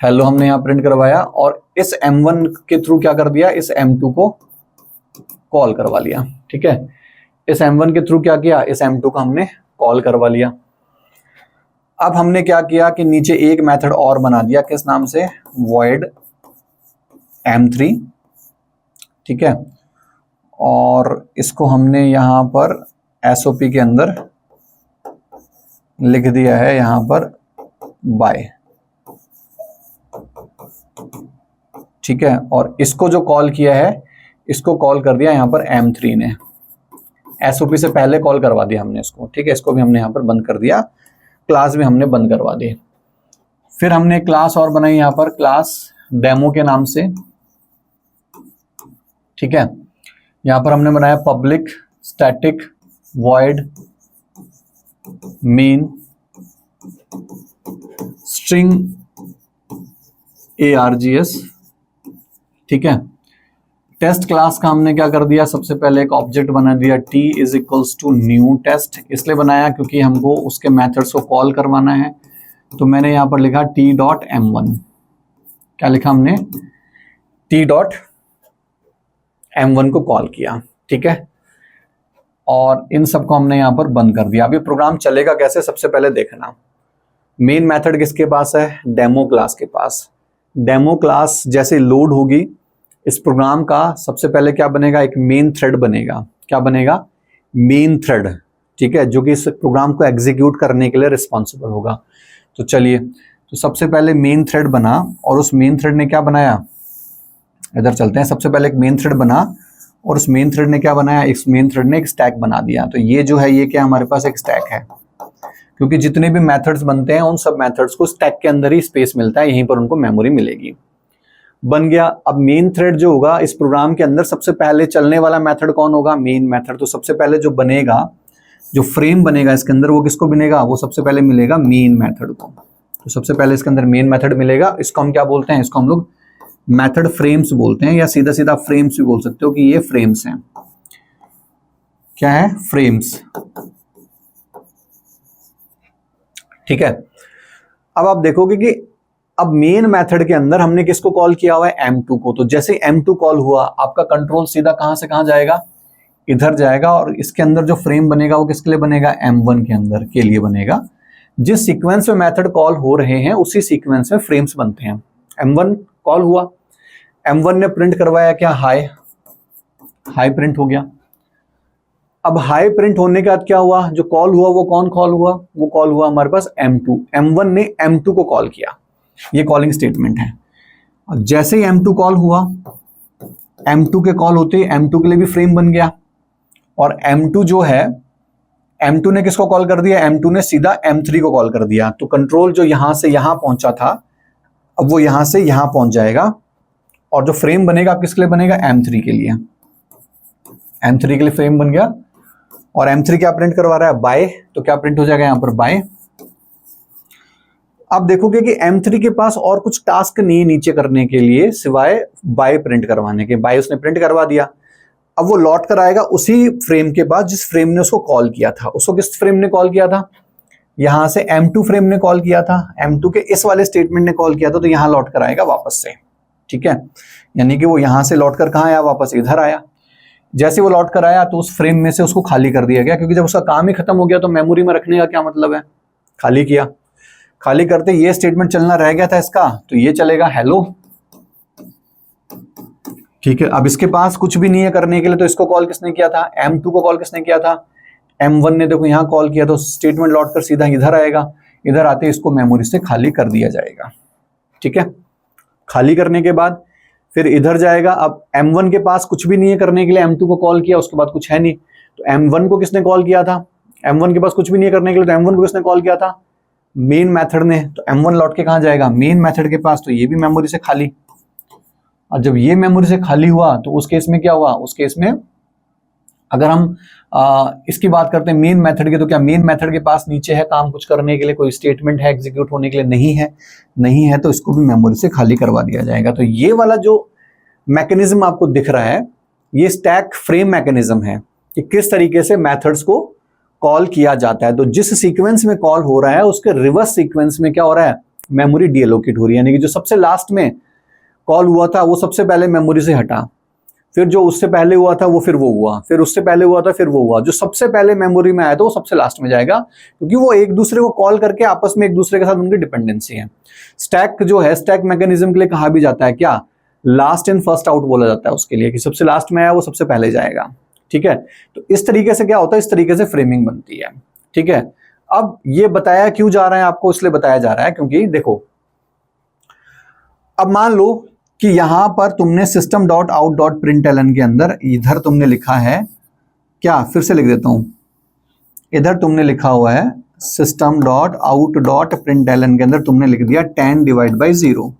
हेलो हमने यहां प्रिंट करवाया और इस M1 के थ्रू क्या कर दिया, इस M2 को कॉल करवा लिया, ठीक है। इस M1 के थ्रू क्या किया, इस M2 का हमने कॉल करवा लिया। अब हमने क्या किया कि नीचे एक मेथड और बना दिया, किस नाम से, void M3, ठीक है, और इसको हमने यहां पर SOP के अंदर लिख दिया है यहां पर बाय, ठीक है। और इसको जो कॉल किया है, इसको कॉल कर दिया यहां पर M3 ने, SOP से पहले कॉल करवा दिया हमने इसको, ठीक है। इसको भी हमने यहां पर बंद कर दिया, क्लास भी हमने बंद करवा दी। फिर हमने क्लास और बनाई यहां पर, क्लास डेमो के नाम से, ठीक है। यहां पर हमने बनाया public static void main string args, ठीक है। टेस्ट क्लास का हमने क्या कर दिया, सबसे पहले एक ऑब्जेक्ट बना दिया t is equals to new test, इसलिए बनाया क्योंकि हमको उसके मेथड्स को कॉल करवाना है। तो मैंने यहां पर लिखा t.m1, क्या लिखा हमने, t.m1 को कॉल किया, ठीक है। और इन सबको हमने यहां पर बंद कर दिया। अभी प्रोग्राम चलेगा कैसे, सबसे पहले देखना, मेन मेथड किसके पास है, डेमो क्लास के पास। डेमो क्लास जैसे लोड होगी, इस प्रोग्राम का सबसे पहले क्या बनेगा, एक मेन थ्रेड बनेगा। क्या बनेगा, मेन थ्रेड, ठीक है, जो कि इस प्रोग्राम को एग्जीक्यूट करने के लिए रिस्पॉन्सिबल होगा। तो चलिए, तो सबसे पहले मेन थ्रेड बना और उस मेन थ्रेड ने क्या बनाया, इधर चलते हैं। सबसे पहले एक मेन थ्रेड बना और उस मेन थ्रेड ने क्या बनाया, इस मेन थ्रेड ने एक स्टैक बना दिया। तो ये जो है, ये क्या हमारे पास एक स्टैक है, क्योंकि जितने भी मेथड्स बनते हैं उन सब मेथड्स को स्टैक के अंदर ही स्पेस मिलता है, यहीं पर उनको मेमोरी मिलेगी। बन गया। अब मेन थ्रेड जो होगा इस प्रोग्राम के अंदर, सबसे पहले चलने वाला मेथड कौन होगा, मेन मेथड। तो सबसे पहले जो बनेगा, जो फ्रेम बनेगा इसके अंदर, वो किसको मिलेगा, वो सबसे पहले मिलेगा मेन मेथड को। तो सबसे पहले इसके अंदर मेन मेथड मिलेगा। इसको हम क्या बोलते हैं, इसको हम लोग मेथड फ्रेम्स बोलते हैं, या सीधा सीधा फ्रेम्स भी बोल सकते हो कि ये फ्रेम्स हैं। क्या है, फ्रेम्स, ठीक है। अब आप देखोगे कि अब मेन मेथड के अंदर हमने किसको कॉल किया हुआ है, M2 को। तो जैसे M2 कॉल हुआ, आपका कंट्रोल सीधा कहां से कहां जाएगा, इधर जाएगा। और इसके अंदर जो फ्रेम बनेगा वो किसके लिए बनेगा, M1 के अंदर के लिए बनेगा। जिस सीक्वेंस में मेथड कॉल हो रहे हैं उसी सीक्वेंस में फ्रेम्स बनते हैं। M1 कॉल हुआ, M1 ने प्रिंट करवाया क्या, हाई, हाई प्रिंट हो गया। अब हाई प्रिंट होने के बाद क्या हुआ, जो कॉल हुआ वो कौन कॉल हुआ, वो कॉल हुआ हमारे पास M2। M1 ने M2 को कॉल किया, ये कॉलिंग स्टेटमेंट है। और जैसे ही M2 कॉल हुआ, M2 के कॉल होते ही M2 के लिए भी फ्रेम बन गया। और M2 जो है, M2 ने किसको कॉल कर दिया, M2 ने सीधा M3 को कॉल कर दिया। तो कंट्रोल जो यहां से यहां पहुंचा था, अब वो यहां से यहां पहुंच जाएगा। और जो फ्रेम बनेगा किसके लिए बनेगा, M3 के लिए। M3 के लिए फ्रेम बन गया। और M3 क्या प्रिंट करवा रहा है, बाय। तो क्या प्रिंट हो जाएगा यहां पर, बाय। अब देखोगे कि M3 के पास और कुछ टास्क नहीं है नीचे करने के लिए, सिवाय बाय प्रिंट करवाने के। बाय उसने प्रिंट करवा दिया। अब वो लौट कर आएगा उसी फ्रेम के बाद जिस फ्रेम ने उसको कॉल किया था। उसको किस फ्रेम ने कॉल किया था, यहां से M2 फ्रेम ने कॉल किया था, M2 के इस वाले स्टेटमेंट ने कॉल किया था। तो यहां लौट कर आएगा वापस से, ठीक है। यानी कि वो यहां से लौट कर कहां आया, वापस इधर आया। जैसे वो लौट कर आया तो उस फ्रेम में से उसको खाली कर दिया गया, क्योंकि जब उसका काम ही खत्म हो गया तो मेमोरी में रखने का क्या मतलब है, खाली किया। खाली करते ये स्टेटमेंट चलना रह गया था इसका, तो ये चलेगा हेलो, ठीक है। अब इसके पास कुछ भी नहीं है करने के लिए, तो इसको कॉल किसने किया था, M2 को कॉल किसने किया था, M1 ने। देखो यहां कॉल किया तो स्टेटमेंट लौट कर सीधा इधर आएगा। इधर आते इसको मेमोरी से खाली कर दिया जाएगा, ठीक है। खाली करने के बाद फिर इधर जाएगा। अब M1 के पास कुछ भी नहीं है करने के लिए, M2 को कॉल किया, उसके बाद कुछ है नहीं। तो M1 को किसने कॉल किया था, M1 के पास कुछ भी नहीं है करने के लिए, तो M1 को किसने कॉल किया था, मेन मेथड ने। तो M1 लौट के कहां जाएगा, मेन मेथड के पास। तो ये भी मेमोरी से खाली। और जब ये मेमोरी से खाली हुआ तो उस केस में क्या हुआ, उस केस में अगर हम इसकी बात करते हैं मेन मेथड की, तो क्या मेन मेथड के पास नीचे है काम कुछ करने के लिए, कोई स्टेटमेंट है एग्जीक्यूट होने के लिए, नहीं है। नहीं है तो इसको भी मेमोरी से खाली करवा दिया जाएगा। तो ये वाला जो मैकेनिज्म आपको दिख रहा है, ये स्टैक फ्रेम मैकेनिज्म है कि किस तरीके से मेथड्स को कॉल किया जाता है। तो जिस सीक्वेंस में कॉल हो रहा है उसके रिवर्स सीक्वेंस में क्या हो रहा है, मेमोरी डीएलोकेट हो रही है, यानी कि जो सबसे लास्ट में कॉल हुआ था वो सबसे पहले मेमोरी से हटा, फिर जो उससे पहले हुआ था वो फिर वो हुआ, फिर उससे पहले हुआ था फिर वो हुआ, जो सबसे पहले मेमोरी में आया था वो सबसे लास्ट में जाएगा, क्योंकि वो एक दूसरे को कॉल करके आपस में एक दूसरे के साथ उनकी डिपेंडेंसी है। स्टैक जो है, स्टैक मैकेनिज्म के लिए कहा भी जाता है क्या, लास्ट इन फर्स्ट आउट बोला जाता है उसके लिए, कि सबसे लास्ट में आया वो सबसे पहले जाएगा। ठीक है, तो इस तरीके से क्या होता है, इस तरीके से फ्रेमिंग बनती है। ठीक है, अब ये बताया क्यों जा रहा है आपको, इसलिए बताया जा रहा है क्योंकि देखो, अब मान लो कि यहां पर तुमने system dot out dot println के अंदर इधर तुमने लिखा है क्या, फिर से लिख देता हूं, इधर तुमने लिखा हुआ है system dot out dot println के अंदर तुमने लिख दिया 10 डिवाइड बाई 0।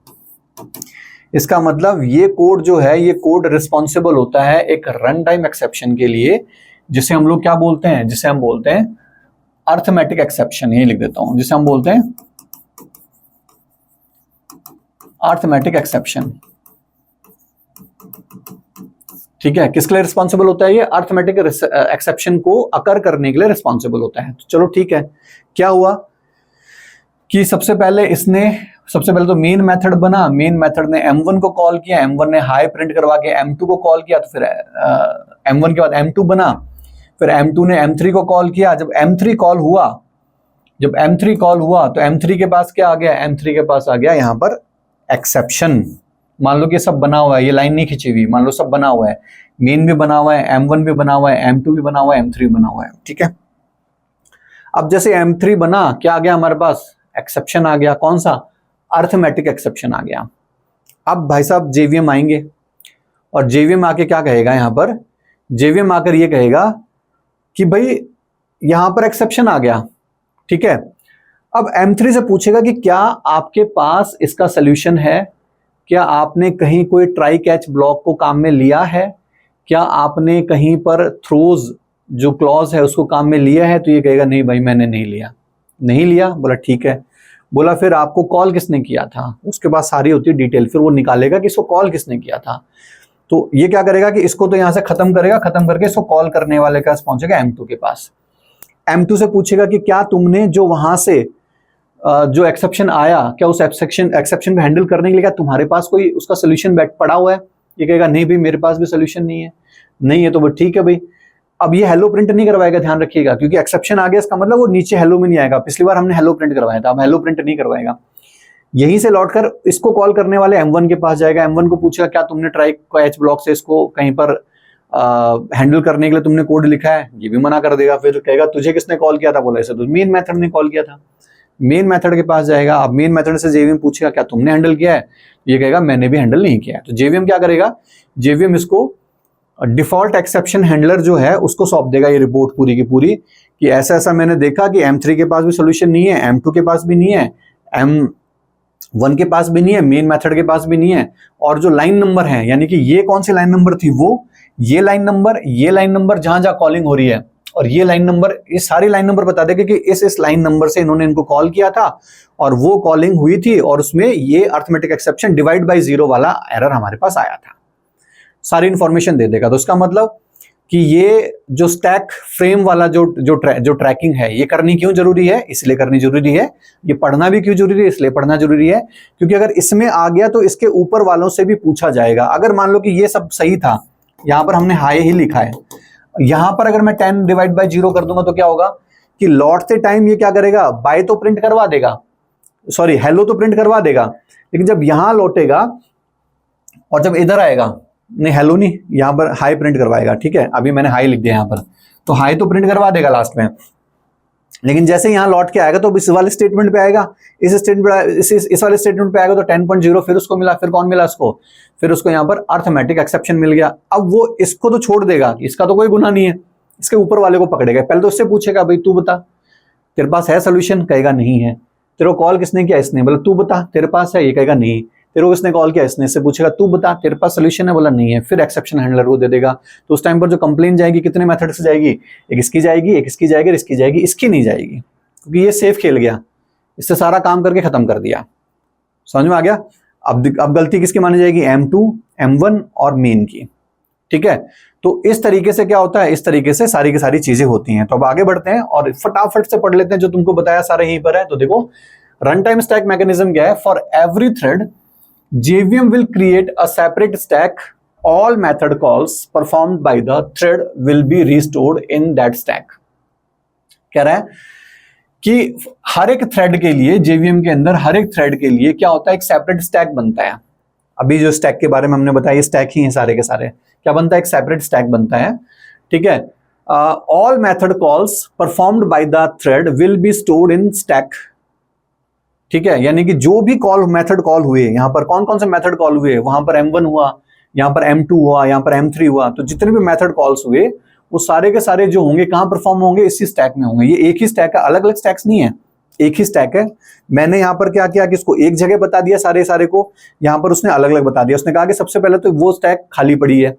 इसका मतलब ये कोड जो है, ये कोड रिस्पॉन्सिबल होता है एक रन टाइम एक्सेप्शन के लिए, जिसे हम लोग क्या बोलते हैं, जिसे हम बोलते हैं अर्थमेटिक एक्सेप्शन। यही लिख देता हूं, जिसे हम बोलते हैं अर्थमेटिक एक्सेप्शन। ठीक है, किसके लिए रिस्पॉन्सिबल होता है ये, अर्थमेटिक एक्सेप्शन को अकर करने के लिए रिस्पॉन्सिबल होता है। तो चलो ठीक है, क्या हुआ कि सबसे पहले तो मेन मेथड बना, मेन मेथड ने m1 को कॉल किया, m1 ने हाई प्रिंट करवा के m2 को कॉल किया, तो फिर m1 के बाद m2 बना, फिर m2 ने m3 को कॉल किया। जब m3 कॉल हुआ तो m3 के पास क्या आ गया, m3 के पास आ गया यहाँ पर एक्सेप्शन। मान लो कि सब बना हुआ है, ये लाइन नहीं खिंची हुई, मान लो सब बना हुआ है, मेन भी बना हुआ है, m1 भी बना हुआ है, m2 भी बना हुआ है, m3 भी बना हुआ है। ठीक है, अब जैसे m3 बना, क्या आ गया हमारे पास, एक्सेप्शन आ गया, कौन सा, अर्थमेटिक एक्सेप्शन आ गया। अब भाई साहब जेवीएम आएंगे, और जेवीएम आके क्या कहेगा, यहां पर जेवीएम आकर ये कहेगा कि भाई यहां पर एक्सेप्शन आ गया। ठीक है, अब m3 से पूछेगा कि क्या आपके पास इसका सोल्यूशन है, क्या आपने कहीं कोई ट्राई कैच ब्लॉक को काम में लिया है, क्या आपने कहीं पर थ्रोज जो क्लॉज है उसको काम में लिया है। तो ये कहेगा नहीं भाई मैंने नहीं लिया। बोला ठीक है, बोला फिर आपको कॉल किसने किया था, उसके बाद सारी होती है डिटेल, फिर वो निकालेगा कि इसको कॉल किसने किया था। तो ये क्या करेगा कि इसको तो यहां से खत्म करेगा, खत्म करके इसको कॉल करने वाले के पास पहुंचेगा m2 के पास। m2 से पूछेगा कि क्या तुमने जो वहां से जो एक्सेप्शन आया, क्या उस एक्सेप्शन को हैंडल करने के लिए क्या तुम्हारे पास कोई उसका सोल्यूशन पड़ा हुआ है। ये कहेगा नहीं भाई मेरे पास भी सोल्यूशन नहीं है। तो ठीक है भाई, अब ये हेलो प्रिंट नहीं करवाएगा, ध्यान रखिएगा, क्योंकि एक्सेप्शन आ गया, इसका मतलब वो नीचे हेलो में नहीं आएगा। पिछली बार हमने हेलो प्रिंट करवाया था, अब हेलो प्रिंट नहीं करवाएगा। यहीं से लौटकर इसको कॉल करने वाले m1 के पास जाएगा, m1 को पूछेगा क्या तुमने ट्राई कैच ब्लॉक से इसको कहीं पर हैंडल करने के लिए तुमने कोड लिखा है, ये भी मना कर देगा। फिर कहेगा तुझे किसने कॉल किया था, बोला ऐसे तो मेन मेथड ने कॉल किया था। मेन मेथड के पास जाएगा, अब मेन मेथड से जेवीएम पूछेगा क्या तुमने हैंडल किया है, ये कहेगा मैंने भी हैंडल नहीं किया है। तो जेवीएम क्या करेगा, जेवीएम इसको डिफॉल्ट एक्सेप्शन हैंडलर जो है उसको सौंप देगा ये रिपोर्ट पूरी की पूरी, कि ऐसा ऐसा मैंने देखा कि m3 के पास भी सोल्यूशन नहीं है, m2 के पास भी नहीं है, m1 के पास भी नहीं है, मेन मेथड के पास भी नहीं है, और जो लाइन नंबर है, यानी कि ये कौन सी लाइन नंबर थी, वो ये लाइन नंबर जहां जहां कॉलिंग हो रही है, और ये लाइन नंबर, ये सारी लाइन नंबर बता देगा कि इस लाइन नंबर से इन्होंने इनको कॉल किया था और वो कॉलिंग हुई थी, और उसमें ये अर्थमेटिक एक्सेप्शन डिवाइड बाय 0 वाला एरर हमारे पास आया था। सारी इंफॉर्मेशन दे देगा। तो इसका मतलब कि ये जो स्टैक फ्रेम वाला जो ट्रैकिंग है, ये करनी क्यों जरूरी है, इसलिए करनी जरूरी है। ये पढ़ना भी क्यों जरूरी है, इसलिए पढ़ना जरूरी है, क्योंकि अगर इसमें आ गया तो इसके ऊपर वालों से भी पूछा जाएगा। अगर मान लो कि ये सब सही था, यहां पर हमने हाई ही लिखा है, यहां पर अगर मैं 10 डिवाइड बाय 0 कर दूंगा तो क्या होगा कि लौटते टाइम ये क्या करेगा, बाय तो प्रिंट करवा देगा, सॉरी हेलो तो प्रिंट करवा देगा, लेकिन जब यहां लौटेगा और जब इधर आएगा, नहीं हेलो नहीं, यहां पर हाई प्रिंट करवाएगा। ठीक है, अभी मैंने हाई लिख दिया यहां पर, तो हाई तो प्रिंट करवा देगा लास्ट में, लेकिन जैसे यहां लौट के आएगा तो इस वाले स्टेटमेंट पे आएगा, इस वाले स्टेटमेंट पे आएगा तो 10.0 फिर उसको मिला, फिर कौन मिला उसको, फिर उसको यहां पर अर्थमेटिक एक्सेप्शन मिल गया। अब वो इसको तो छोड़ देगा, इसका तो कोई गुनाह नहीं है, इसके ऊपर वाले को पकड़ेगा। पहले तो उससे पूछेगा भाई तू बता तेरे पास है सोल्यूशन, कहेगा नहीं है। तेरे को कॉल किसने किया, इसने, बोला तू बता तेरे पास है, ये कहेगा नहीं। तेरे को किसने कॉल किया, इसने, से पूछेगा तू बता तेरे पास सोल्यूशन है, बोला नहीं है, फिर एक्सेप्शन हैंडलर को दे देगा। तो उस टाइम पर जो कंप्लेन जाएगी कितने मेथड से जाएगी, एक इसकी जाएगी, एक इसकी जाएगी, इसकी जाएगी, इसकी नहीं जाएगी, क्योंकि ये सेफ खेल गया, इससे सारा काम करके खत्म कर दिया। समझ में आ गया। अब गलती किसकी मानी जाएगी, m2, m1 और मेन की। ठीक है। तो इस तरीके से क्या होता है, इस तरीके से सारी की सारी चीजें होती हैं। तो अब आगे बढ़ते हैं और फटाफट से पढ़ लेते हैं जो तुमको बताया सारा यहीं पर है। तो देखो रन टाइम स्टैक मैकेनिज्म क्या है, for every thread JVM will create a separate stack. All method calls performed by the thread will be restored in that stack. कह रहा है कि हर एक थ्रेड के लिए, JVM के अंदर हर एक थ्रेड के लिए क्या होता है, एक सेपरेट स्टैक बनता है। अभी जो स्टैक के बारे में हमने बताया, ये स्टैक ही है सारे के सारे। क्या बनता है, एक सेपरेट स्टैक बनता है, ठीक है। All method calls performed by the thread will be stored in stack, ठीक है। यानी कि जो भी कॉल, मेथड कॉल हुए, यहां पर कौन कौन से मेथड कॉल हुए, वहां पर M1 हुआ, यहां पर M2 हुआ, यहां पर M3 हुआ, तो जितने भी मेथड कॉल्स हुए वो सारे के सारे जो होंगे कहां परफॉर्म होंगे, इसी स्टैक में होंगे। ये एक ही स्टैक है, अलग अलग स्टैक्स नहीं है, एक ही स्टैक है। मैंने यहां पर क्या किया कि इसको एक जगह बता दिया सारे को, यहां पर उसने अलग अलग बता दिया। उसने कहा कि सबसे पहले तो वो स्टैक खाली पड़ी है,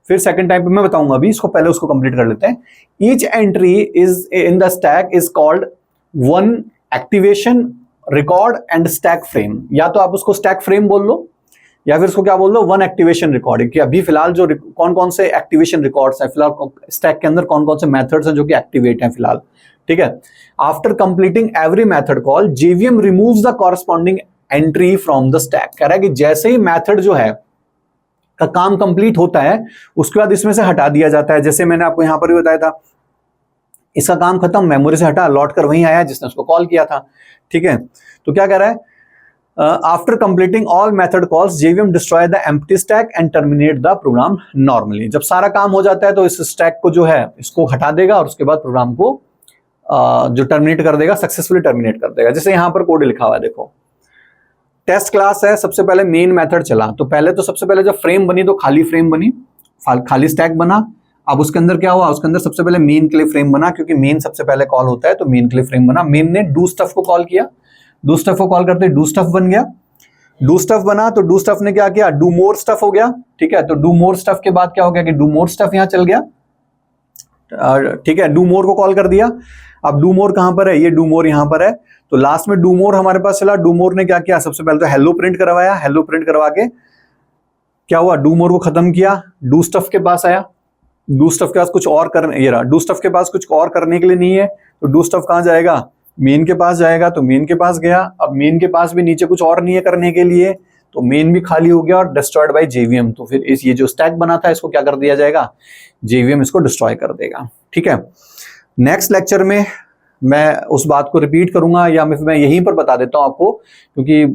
फिर सेकंड टाइम पे मैं बताऊंगा, अभी इसको पहले उसको कंप्लीट कर लेते हैं। Each entry is in the stack is called one activation record and stack frame. या तो आप उसको स्टैक फ्रेम बोल लो या फिर उसको क्या बोल लो, वन एक्टिवेशन रिकॉर्ड। कि अभी फिलहाल जो कौन कौन से एक्टिवेशन रिकॉर्ड्स हैं, फिलहाल स्टैक के अंदर कौन कौन से मेथड्स हैं जो कि एक्टिवेट हैं फिलहाल, ठीक है। After completing every method call JVM removes the corresponding entry from the stack. कह रहा है कि जैसे ही मेथड जो है का काम कंप्लीट होता है उसके बाद इसमें से हटा दिया जाता है। जैसे मैंने आपको यहां पर भी बताया था, इसका काम खत्म, मेमोरी से हटा, लौट कर वहीं आया जिसने उसको कॉल किया था, ठीक है। तो क्या कह रहा है, after completing all method calls JVM destroy the empty stack and terminate the program normally. जब सारा काम हो जाता है तो इस स्टैक को जो है इसको हटा देगा और उसके बाद प्रोग्राम को जो टर्मिनेट कर देगा, सक्सेसफुली टर्मिनेट कर देगा। जैसे यहां पर कोड लिखा हुआ है, देखो टेस्ट क्लास है, सबसे पहले मेन मेथड चला, तो पहले तो सबसे पहले जब फ्रेम बनी तो खाली फ्रेम बनी, खाली स्टैक बना। अब उसके अंदर क्या हुआ, उसके अंदर सबसे पहले मेन के लिए फ्रेम बना, क्योंकि मेन सबसे पहले कॉल होता है तो मेन के लिए फ्रेम बना। मेन ने डू स्टफ को कॉल किया, डू स्टफ को कॉल करते डू स्टफ बन गया। डू स्टफ बना तो डू स्टफ ने क्या किया, डू मोर स्टफ हो गया, ठीक है। तो डू मोर स्टफ के बाद क्या हो गया कि डू मोर स्टफ यहां चल गया, ठीक है। डू मोर को कॉल कर दिया। अब डू मोर कहां पर है, ये डू मोर यहां पर है। तो लास्ट में डू मोर हमारे पास चला। डू मोर ने क्या किया, सबसे पहले तो हेलो प्रिंट करवाया, हेलो प्रिंट करवा के क्या हुआ, डू मोर को खत्म किया, डू स्टफ के पास आया। डू स्टफ के पास कुछ और करने, ये रहा, डू स्टफ के पास कुछ और करने के लिए नहीं है, तो डू स्टफ कहां जाएगा, मेन के पास जाएगा। तो मेन के पास गया, अब मेन के पास भी नीचे कुछ और नहीं है करने के लिए, तो मेन भी खाली हो गया और डिस्ट्रॉयड बाय JVM। तो फिर इस ये जो स्टैक बना था इसको क्या कर दिया जाएगा, JVM इसको डिस्ट्रॉय कर देगा, ठीक है। नेक्स्ट लेक्चर में मैं उस बात को रिपीट करूंगा या मैं यहीं पर बता देता हूं आपको, क्योंकि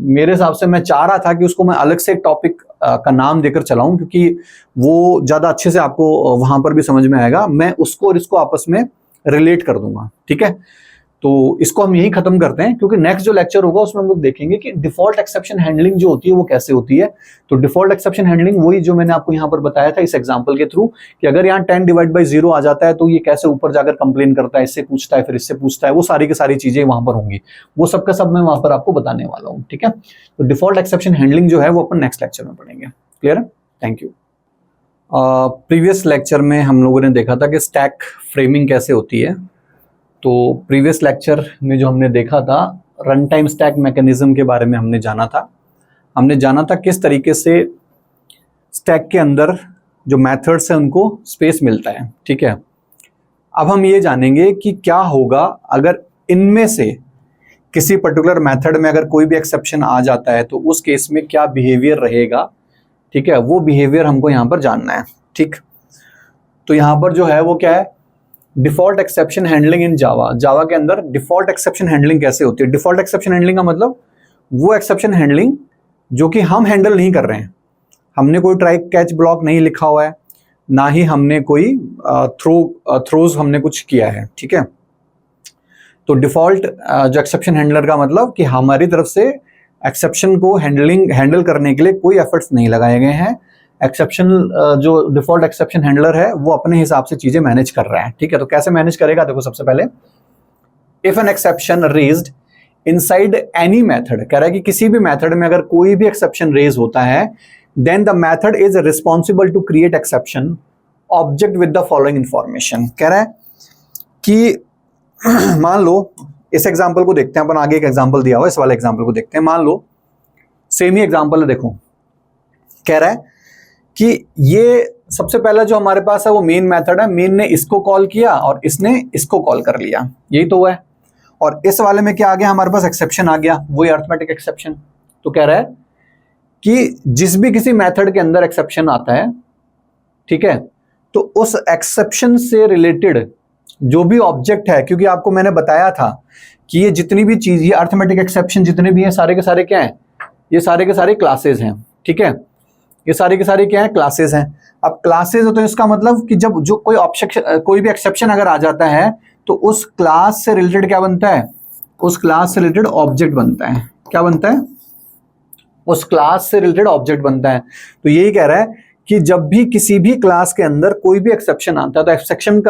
मेरे हिसाब से मैं चाह रहा था कि उसको मैं अलग से एक टॉपिक का नाम देकर चलाऊं, क्योंकि वो ज्यादा अच्छे से आपको वहां पर भी समझ में आएगा। मैं उसको और इसको आपस में रिलेट कर दूंगा, ठीक है। तो इसको हम यही खत्म करते हैं, क्योंकि नेक्स्ट जो लेक्चर होगा उसमें हम लोग देखेंगे कि डिफॉल्ट एक्सेप्शन हैंडलिंग जो होती है वो कैसे होती है। तो डिफॉल्ट एक्सेप्शन हैंडलिंग वही जो मैंने आपको यहाँ पर बताया था इस एग्जांपल के थ्रू, कि अगर यहाँ 10/0 आ जाता है तो ये कैसे ऊपर जाकर कंप्लेन करता है, इससे पूछता है, फिर इससे पूछता है, वो सारी की सारी चीजें वहां पर होंगी। वो सबका सब मैं वहां पर आपको बताने वाला हूँ, ठीक है। तो डिफॉल्ट एक्सेप्शन हैंडलिंग जो है वो अपन नेक्स्ट लेक्चर में पढ़ेंगे। क्लियर है, थैंक यू। प्रीवियस लेक्चर में हम लोगों ने देखा था कि स्टैक फ्रेमिंग कैसे होती है। तो प्रीवियस लेक्चर में जो हमने देखा था, रन टाइम स्टैक मैकेनिज्म के बारे में हमने जाना था। हमने जाना था किस तरीके से स्टैक के अंदर जो मेथड्स हैं उनको स्पेस मिलता है, ठीक है। अब हम ये जानेंगे कि क्या होगा अगर इनमें से किसी पर्टिकुलर मेथड में अगर कोई भी एक्सेप्शन आ जाता है तो उस केस में क्या बिहेवियर रहेगा, ठीक है। वो बिहेवियर हमको यहाँ पर जानना है, ठीक। तो यहाँ पर जो है वो क्या है, डिफॉल्ट एक्सेप्शन हैंडलिंग इन जावा। जावा के अंदर डिफॉल्ट एक्सेप्शन हैंडलिंग कैसे होती है। डिफॉल्ट एक्सेप्शन हैंडलिंग का मतलब वो एक्सेप्शन हैंडलिंग जो कि हम हैंडल नहीं कर रहे हैं, हमने कोई ट्राई कैच ब्लॉक नहीं लिखा हुआ है, ना ही हमने कोई थ्रोज हमने कुछ किया है, ठीक है। तो डिफॉल्ट जो एक्सेप्शन हैंडलर का मतलब कि हमारी तरफ से एक्सेप्शन को हैंडल करने के लिए कोई एफर्ट्स नहीं लगाए गए हैं। एक्सेप्शन जो डिफॉल्ट एक्सेप्शन हैंडलर है वो अपने हिसाब से चीजें मैनेज कर रहा है, ठीक है। तो कैसे मैनेज करेगा, देखो सबसे पहले if an exception raised inside any method, कह रहा है कि किसी भी मेथड में अगर कोई भी एक्सेप्शन रेज होता है, then the method is responsible to create exception object with the following information. कह रहा है कि मान लो इस एग्जाम्पल को देखते हैं अपन, आगे एक एग्जाम्पल दिया हुआ, इस वाले एग्जाम्पल को देखते हैं। मान लो सेम ही एग्जाम्पल है, देखो कह रहा है कि ये सबसे पहला जो हमारे पास है वो मेन मेथड है, मेन ने इसको कॉल किया और इसने इसको कॉल कर लिया, यही तो हुआ है। और इस वाले में क्या आ गया हमारे पास, एक्सेप्शन आ गया, वही अरिथमेटिक एक्सेप्शन। तो कह रहा है कि जिस भी किसी मेथड के अंदर एक्सेप्शन आता है, ठीक है, तो उस एक्सेप्शन से रिलेटेड जो भी ऑब्जेक्ट है, क्योंकि आपको मैंने बताया था कि ये जितनी भी चीज, ये अरिथमेटिक एक्सेप्शन जितने भी हैं सारे के सारे क्या हैं, ये सारे के सारे क्लासेस हैं, ठीक है, ये सारे के सारे क्या है, क्लासेस हैं। अब क्लासेस हो तो इसका मतलब कि जब जो कोई भी एक्सेप्शन अगर आ जाता है तो उस क्लास से रिलेटेड क्या बनता है, उस क्लास से रिलेटेड ऑब्जेक्ट बनता है। क्या बनता है, उस क्लास से रिलेटेड ऑब्जेक्ट बनता है। तो यही कह रहा है कि जब भी किसी भी क्लास के अंदर कोई भी एक्सेप्शन आता है तो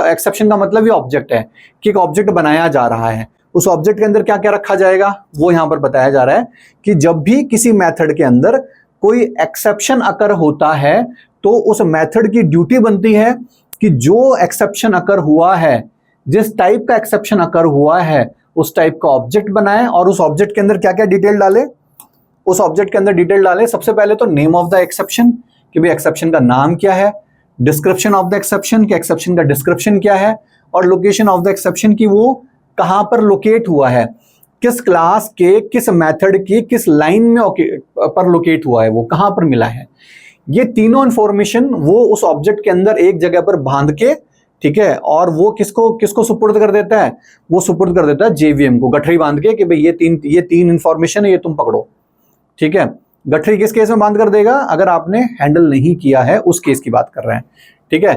एक्सेप्शन का मतलब ये ऑब्जेक्ट है कि एक ऑब्जेक्ट बनाया जा रहा है। उस ऑब्जेक्ट के अंदर क्या क्या रखा जाएगा वो यहां पर बताया जा रहा है कि जब भी किसी मेथड के अंदर कोई एक्सेप्शन अकर होता है तो उस मेथड की ड्यूटी बनती है कि जो एक्सेप्शन अकर हुआ है, जिस टाइप का एक्सेप्शन अकर हुआ है, उस टाइप का ऑब्जेक्ट बनाए और उस ऑब्जेक्ट के अंदर क्या क्या डिटेल डाले, उस ऑब्जेक्ट के अंदर डिटेल डाले। सबसे पहले तो नेम ऑफ द एक्सेप्शन, कि भाई एक्सेप्शन का नाम क्या है, डिस्क्रिप्शन ऑफ द एक्सेप्शन, कि एक्सेप्शन का डिस्क्रिप्शन क्या है, और लोकेशन ऑफ द एक्सेप्शन, की वो कहां पर लोकेट हुआ है, किस क्लास के किस मेथड की किस लाइन में पर लोकेट हुआ है, वो कहां पर मिला है। ये तीनों इंफॉर्मेशन वो उस ऑब्जेक्ट के अंदर एक जगह पर बांध के, ठीक है, और वो किसको किसको सुपुर्द कर देता है, वो सुपुर्द कर देता है जेवीएम को, गठरी बांध के कि भाई ये तीन इंफॉर्मेशन है, ये तुम पकड़ो, ठीक है। गठरी किस केस में बांध कर देगा, अगर आपने हैंडल नहीं किया है उस केस की बात कर रहे हैं, ठीक है।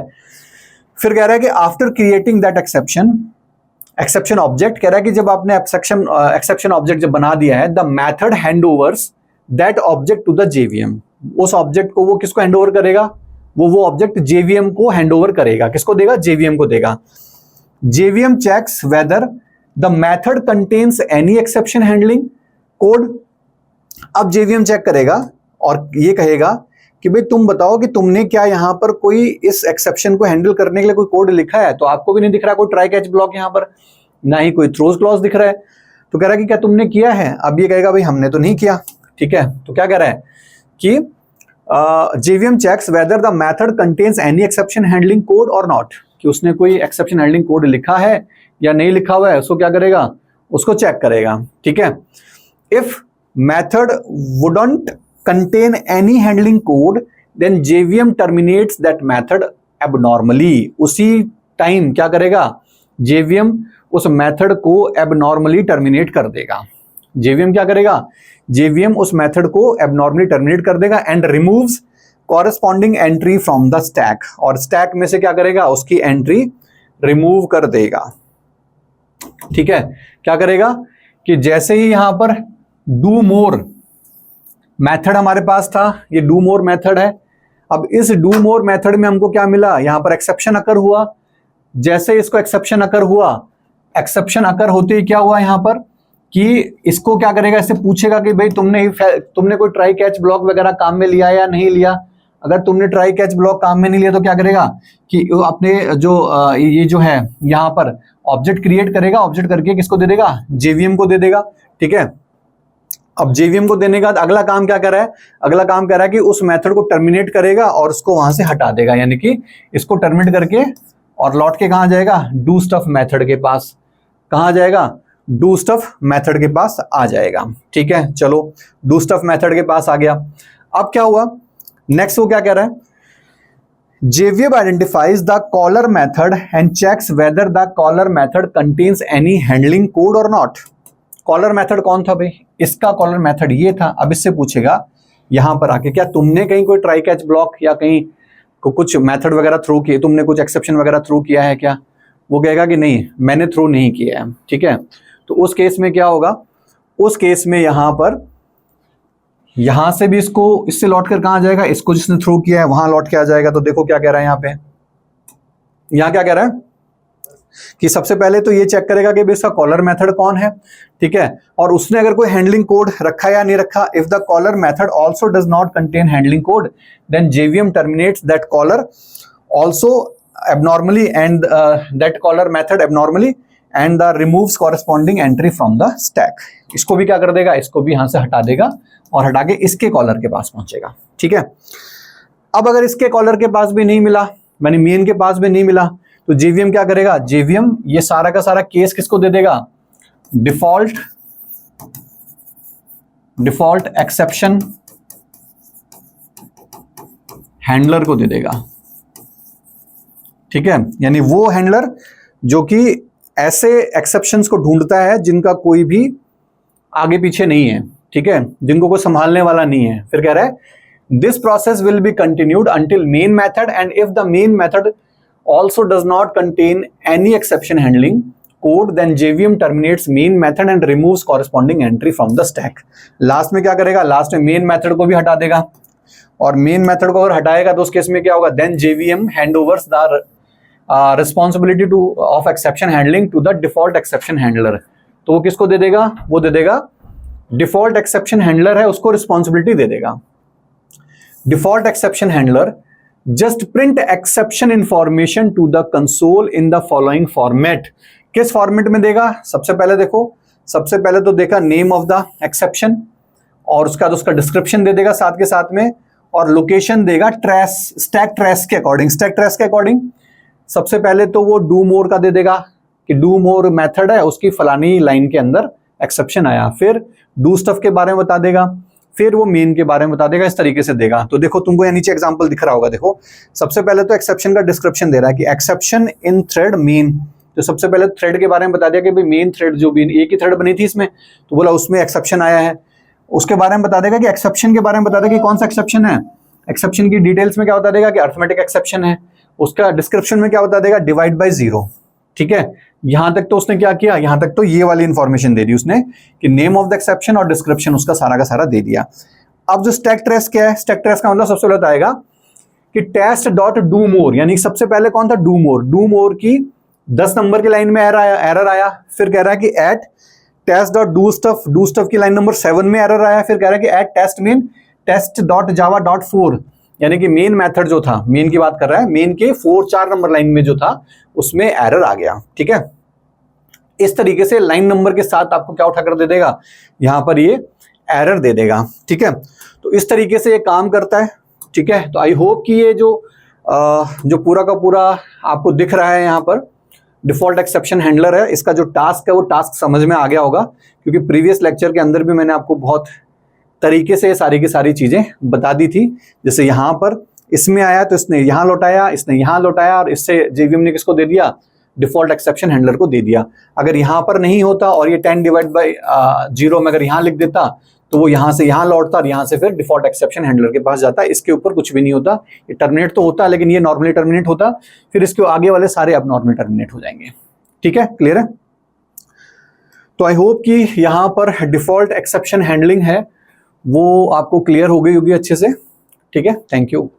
फिर कह रहा है कि after creating that exception object, कह रहा है कि जब आपने एक्सेप्शन ऑब्जेक्ट जब बना दिया है, the method handovers that object to the JVM, उस ऑब्जेक्ट को वो किसको हैंडओवर करेगा, वो ऑब्जेक्ट जेवीएम को हैंडओवर करेगा। किसको देगा, जेवीएम को देगा। JVM checks whether the method contains any exception handling code. अब जेवीएम चेक करेगा और ये कहेगा कि भाई तुम बताओ कि तुमने क्या यहां पर कोई इस एक्सेप्शन को हैंडल करने के लिए कोई कोड लिखा है। तो आपको भी नहीं दिख रहा कोई ट्राई कैच ब्लॉक यहां पर, ना ही कोई थ्रोज क्लॉज दिख रहा है। तो कह रहा है कि क्या तुमने किया है। अब ये कहेगा भाई हमने तो नहीं किया, ठीक है। तो क्या कह रहा है कि JVM checks whether the method contains any exception handling code और नॉट, कि उसने कोई एक्सेप्शन हैंडलिंग कोड लिखा है या नहीं लिखा हुआ है, उसको क्या करेगा, उसको चेक करेगा, ठीक है। If method wouldn't contain any handling code then JVM terminates that method abnormally। उसी टाइम क्या करेगा, JVM उस मेथड को abnormally टर्मिनेट कर देगा। JVM क्या करेगा, JVM उस मेथड को abnormally टर्मिनेट कर देगा and removes corresponding entry from the stack, और स्टैक में से क्या करेगा, उसकी एंट्री रिमूव कर देगा, ठीक है। क्या करेगा कि जैसे ही यहां पर डू मोर मेथड हमारे पास था, ये डू मोर मेथड है। अब इस डू मोर मेथड में हमको क्या मिला, यहां पर एक्सेप्शन अकर हुआ। जैसे इसको एक्सेप्शन अकर हुआ, एक्सेप्शन अकर होते ही क्या हुआ यहां पर कि इसको क्या करेगा, इससे पूछेगा कि भाई तुमने कोई ट्राई कैच ब्लॉक वगैरह काम में लिया या नहीं लिया। अगर तुमने ट्राई कैच ब्लॉक काम में नहीं लिया तो क्या करेगा कि अपने जो ये जो है यहां पर ऑब्जेक्ट क्रिएट करेगा, ऑब्जेक्ट करके किसको दे देगा, जेवीएम को दे देगा, ठीक है। अब जेवीएम को देने का अगला काम क्या कर रहा है, अगला काम कर रहा है कि उस मेथड को टर्मिनेट करेगा और उसको वहां से हटा देगा, यानी कि इसको टर्मिनेट करके और लौट के कहां जाएगा, डू स्टफ मेथड के पास। कहां जाएगा, डू स्टफ मेथड के पास आ जाएगा, ठीक है। चलो डू स्टफ मेथड के पास आ गया। अब क्या हुआ नेक्स्ट, वो क्या कह रहा है, JVM identifies the caller method and checks whether the caller method contains any handling code और नॉट। कॉलर मेथड कौन था भाई, इसका कॉलर मेथड ये था। अब इससे पूछेगा यहां पर आके क्या तुमने कहीं कोई ट्राई कैच ब्लॉक या कहीं कुछ मेथड वगैरह थ्रो किए, तुमने कुछ एक्सेप्शन वगैरह थ्रो किया है क्या। वो कहेगा कि नहीं मैंने थ्रो नहीं किया है, ठीक है। तो उस केस में क्या होगा, उस केस में यहां पर यहां से भी इसको इससे लौट कर कहां जाएगा, इसको जिसने थ्रो किया है वहां लौट के आ जाएगा। तो देखो क्या कह रहा है यहां पे, यहां क्या कह रहा है कि सबसे पहले तो ये चेक करेगा कि इसका कॉलर मेथड कौन है, ठीक है, और उसने अगर कोई हैंडलिंग कोड रखा या नहीं रखा। If the caller method also does not contain handling code then JVM terminates that caller also abnormally and that caller method abnormally and the removes corresponding entry from the stack. इसको भी क्या कर देगा, इसको भी यहां से हटा देगा और हटा के इसके कॉलर के पास पहुंचेगा, ठीक है। अब अगर इसके कॉलर के पास भी नहीं मिला, मैंने मेन के पास भी नहीं मिला, तो जेवीएम क्या करेगा, जेवीएम ये सारा का सारा केस किसको दे देगा, डिफॉल्ट एक्सेप्शन हैंडलर को दे देगा। ठीक है, यानी वो हैंडलर जो कि ऐसे एक्सेप्शंस को ढूंढता है जिनका कोई भी आगे पीछे नहीं है, ठीक है, जिनको कोई संभालने वाला नहीं है। फिर कह रहा है this process will be continued until main method and if the main method also does not contain any exception handling code, then JVM terminates main method and removes corresponding entry from the stack। Last में क्या करेगा, last में main method को भी हटा देगा, और main method को अगर हटाएगा तो उस केस में क्या होगा, then JVM handovers the responsibility to of exception handling to the default exception handler। तो वो किसको दे देगा, वो दे देगा डिफॉल्ट एक्सेप्शन हैंडलर है उसको रिस्पॉन्सिबिलिटी दे देगा। Default exception handler just print exception information to the console in the following format. किस फॉर्मेट में देगा, सबसे पहले देखो, सबसे पहले तो देखा नेम ऑफ द एक्सेप्शन, और उसका डिस्क्रिप्शन दे देगा साथ के साथ में, और लोकेशन देगा ट्रेस, स्टैक ट्रेस के अकॉर्डिंग। स्टैक ट्रेस के अकॉर्डिंग सबसे पहले तो वो डू मोर का दे देगा कि डू मोर मेथड है उसकी फलानी लाइन के अंदर एक्सेप्शन आया, फिर डू स्टफ के बारे में बता देगा, फिर वो मेन के बारे में बता देगा, इस तरीके से देगा। तो देखो तुमको यहाँ नीचे एग्जांपल दिख रहा होगा, देखो सबसे पहले तो एक्सेप्शन का डिस्क्रिप्शन दे रहा है कि एक्सेप्शन इन थ्रेड मेन, तो सबसे पहले थ्रेड के बारे में बता दिया कि भाई मेन थ्रेड जो भी एक ही थ्रेड बनी थी इसमें, तो बोला उसमें एक्सेप्शन आया है। उसके बारे में बता देगा कि एक्सेप्शन के बारे में बता देगा कि कौन सा एक्सेप्शन है, एक्सेप्शन की डिटेल्स में क्या बता देगा कि अर्थमेटिक एक्सेप्शन है, उसका डिस्क्रिप्शन में क्या बता देगा, डिवाइड बाय 0। ठीक है, यहां तक तो उसने क्या किया, यहां तक तो ये वाली इंफॉर्मेशन दे दी उसने कि नेम ऑफ द एक्सेप्शन और डिस्क्रिप्शन उसका सारा का सारा दे दिया। अब जो स्टैक ट्रेस क्या है, स्टैक ट्रेस का मतलब सबसे पहले आएगा कि टेस्ट डॉट डू मोर, यानी सबसे पहले कौन था, डू मोर। डू मोर की 10 नंबर की लाइन में एरर आया, फिर कह रहा है कि at test dot do stuff की लाइन नंबर 7 में एरर आया, फिर कह रहा है कि at test main test dot java dot 4, यानी कि मेन मेथड जो था, मेन की बात कर रहा है, मेन के 4 नंबर लाइन में जो था उसमें एरर आ गया। ठीक है, इस तरीके से लाइन नंबर के साथ आपको क्या उठा कर दे देगा, यहां पर ये एरर दे देगा। ठीक है, तो इस तरीके से ये काम करता है। ठीक है, तो आई होप कि ये जो पूरा का पूरा आपको दिख रहा है यहाँ पर डिफॉल्ट एक्सेप्शन हैंडलर है, इसका जो टास्क है वो टास्क समझ में आ गया होगा, क्योंकि प्रीवियस लेक्चर के अंदर भी मैंने आपको बहुत तरीके से सारी की सारी चीजें बता दी थी। जैसे यहाँ पर इसमें आया तो इसने यहाँ लौटाया, इसने यहाँ लौटाया, और इससे जेवीएम ने किसको दे दिया, डिफॉल्ट एक्सेप्शन हैंडलर को दे दिया। अगर यहाँ पर नहीं होता और ये 10 डिवाइड बाय 0 में अगर यहाँ लिख देता तो वो यहाँ से यहाँ लौटता और यहाँ से फिर डिफॉल्ट एक्सेप्शन हैंडलर के पास जाता। इसके ऊपर कुछ भी नहीं होता, ये टर्मिनेट तो होता लेकिन ये नॉर्मली टर्मिनेट होता, फिर इसके आगे वाले सारे अब नॉर्मली टर्मिनेट हो जाएंगे। ठीक है, क्लियर है। तो आई होप कि यहाँ पर डिफॉल्ट एक्सेप्शन हैंडलिंग है वो आपको क्लियर हो गई होगी अच्छे से। ठीक है, थैंक यू।